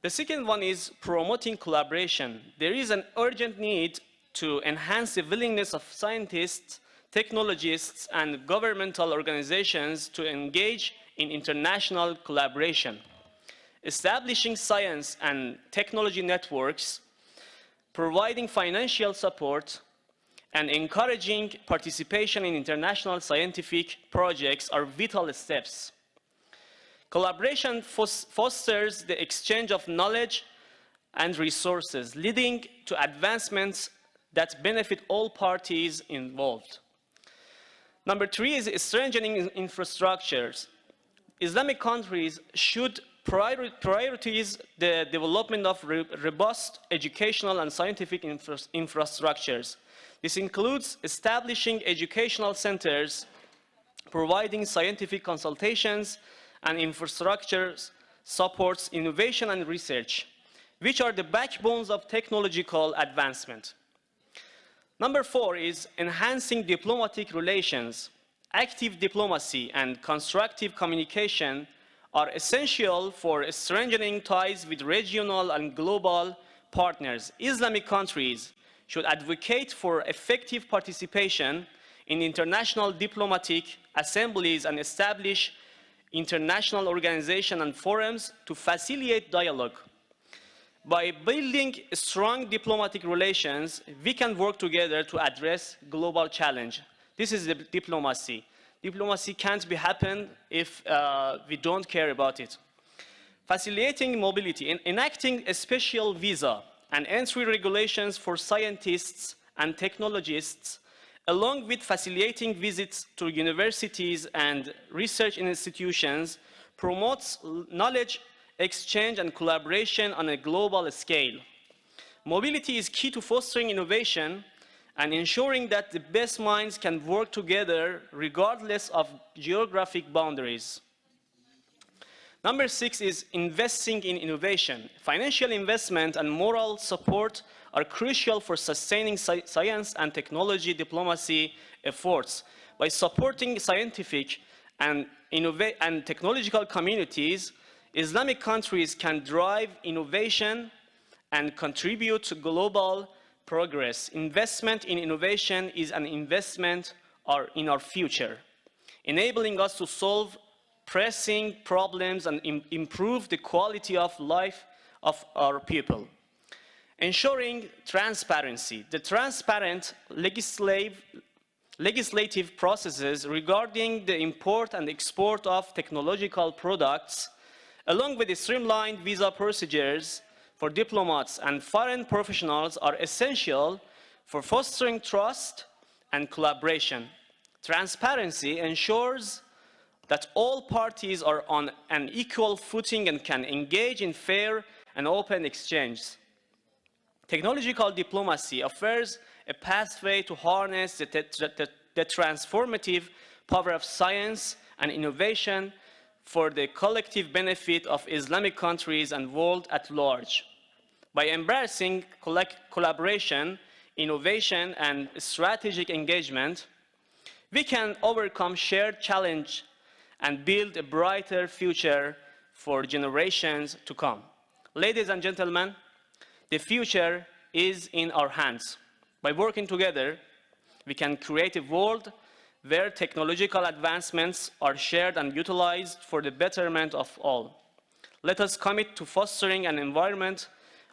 The second one is promoting collaboration. There is an urgent need to enhance the willingness of scientists, technologists, and governmental organizations to engage in international collaboration. Establishing science and technology networks, providing financial support, and encouraging participation in international scientific projects are vital steps. Collaboration fosters the exchange of knowledge and resources, leading to advancements that benefit all parties involved. Number three is strengthening infrastructures. Islamic countries should prioritize the development of robust educational and scientific infrastructures. This includes establishing educational centers, providing scientific consultations, and infrastructure supports innovation and research, which are the backbones of technological advancement. Number four is enhancing diplomatic relations. Active diplomacy and constructive communication are essential for strengthening ties with regional and global partners. Islamic countries should advocate for effective participation in international diplomatic assemblies and establish international organizations and forums to facilitate dialogue. By building strong diplomatic relations, we can work together to address global challenge. This is the diplomacy. Diplomacy can't happen if we don't care about it. Facilitating mobility, enacting a special visa and entry regulations for scientists and technologists, along with facilitating visits to universities and research institutions, promotes knowledge exchange and collaboration on a global scale. Mobility is key to fostering innovation and ensuring that the best minds can work together regardless of geographic boundaries. Number six is investing in innovation. Financial investment and moral support are crucial for sustaining science and technology diplomacy efforts. By supporting scientific and technological communities, Islamic countries can drive innovation and contribute to global progress. Investment in innovation is an investment in our future, enabling us to solve pressing problems and improve the quality of life of our people. Ensuring transparency. The transparent legislative processes regarding the import and export of technological products, along with the streamlined visa procedures for diplomats and foreign professionals, are essential for fostering trust and collaboration. Transparency ensures that all parties are on an equal footing and can engage in fair and open exchanges. Technological diplomacy offers a pathway to harness the transformative power of science and innovation for the collective benefit of Islamic countries and world at large. By embracing collaboration, innovation, and strategic engagement, we can overcome shared challenge and build a brighter future for generations to come. Ladies and gentlemen, the future is in our hands. By working together, we can create a world where technological advancements are shared and utilized for the betterment of all. Let us commit to fostering an environment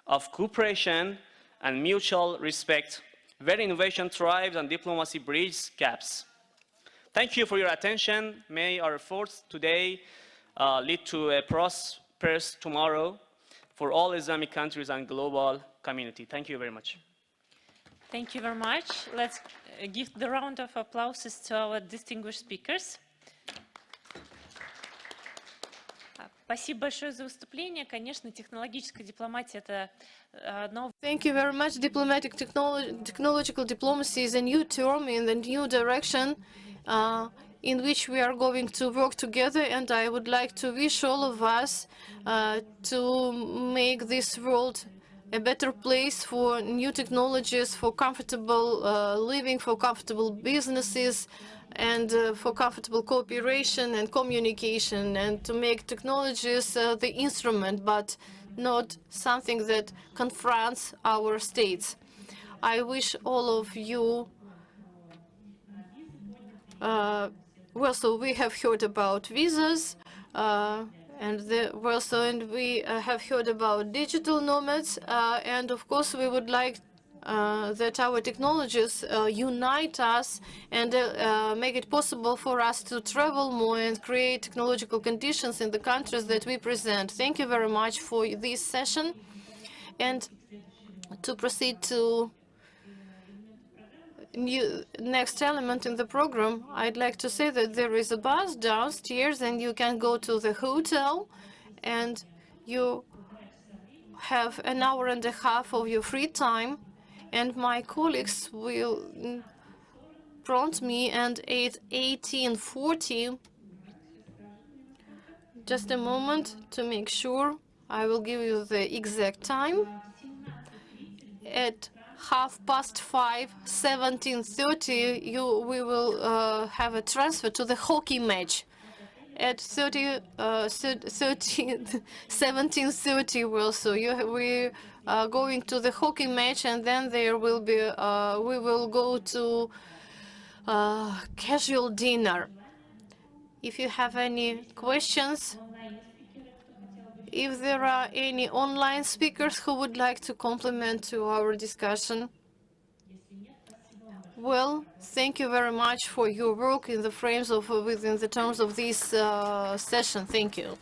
of cooperation and mutual respect, where innovation thrives and diplomacy bridges gaps. Thank you for your attention. May our efforts today lead to a prosperous tomorrow for all Islamic countries and global community. Thank you very much. Thank you very much. Let's give the round of applause to our distinguished speakers. Спасибо большое за выступление. Конечно, технологическая дипломатия — это новое. Thank you very much. Technological diplomacy is a new term in the new direction in which we are going to work together, and I would like to wish all of us to make this world a better place for new technologies, for comfortable living, for comfortable businesses, and for comfortable cooperation and communication, and to make technologies the instrument, but not something that confronts our states. I wish all of you, so we have heard about visas, and we have heard about digital nomads, and of course we would like that our technologies unite us and make it possible for us to travel more and create technological conditions in the countries that we present. Thank you very much for this session. And to proceed to next element in the program, I'd like to say that there is a bus downstairs and you can go to the hotel and you have an hour and a half of your free time, and my colleagues will prompt me, and at 18:40, just a moment to make sure, I will give you the exact time. At 5:30, 17:30, we will have a transfer to the hockey match. At 17:30, we are going to the hockey match, and then there will be we will go to casual dinner. If you have any questions, if there are any online speakers who would like to complement to our discussion. Well, thank you very much for your work in the frames of within the terms of this session. Thank you.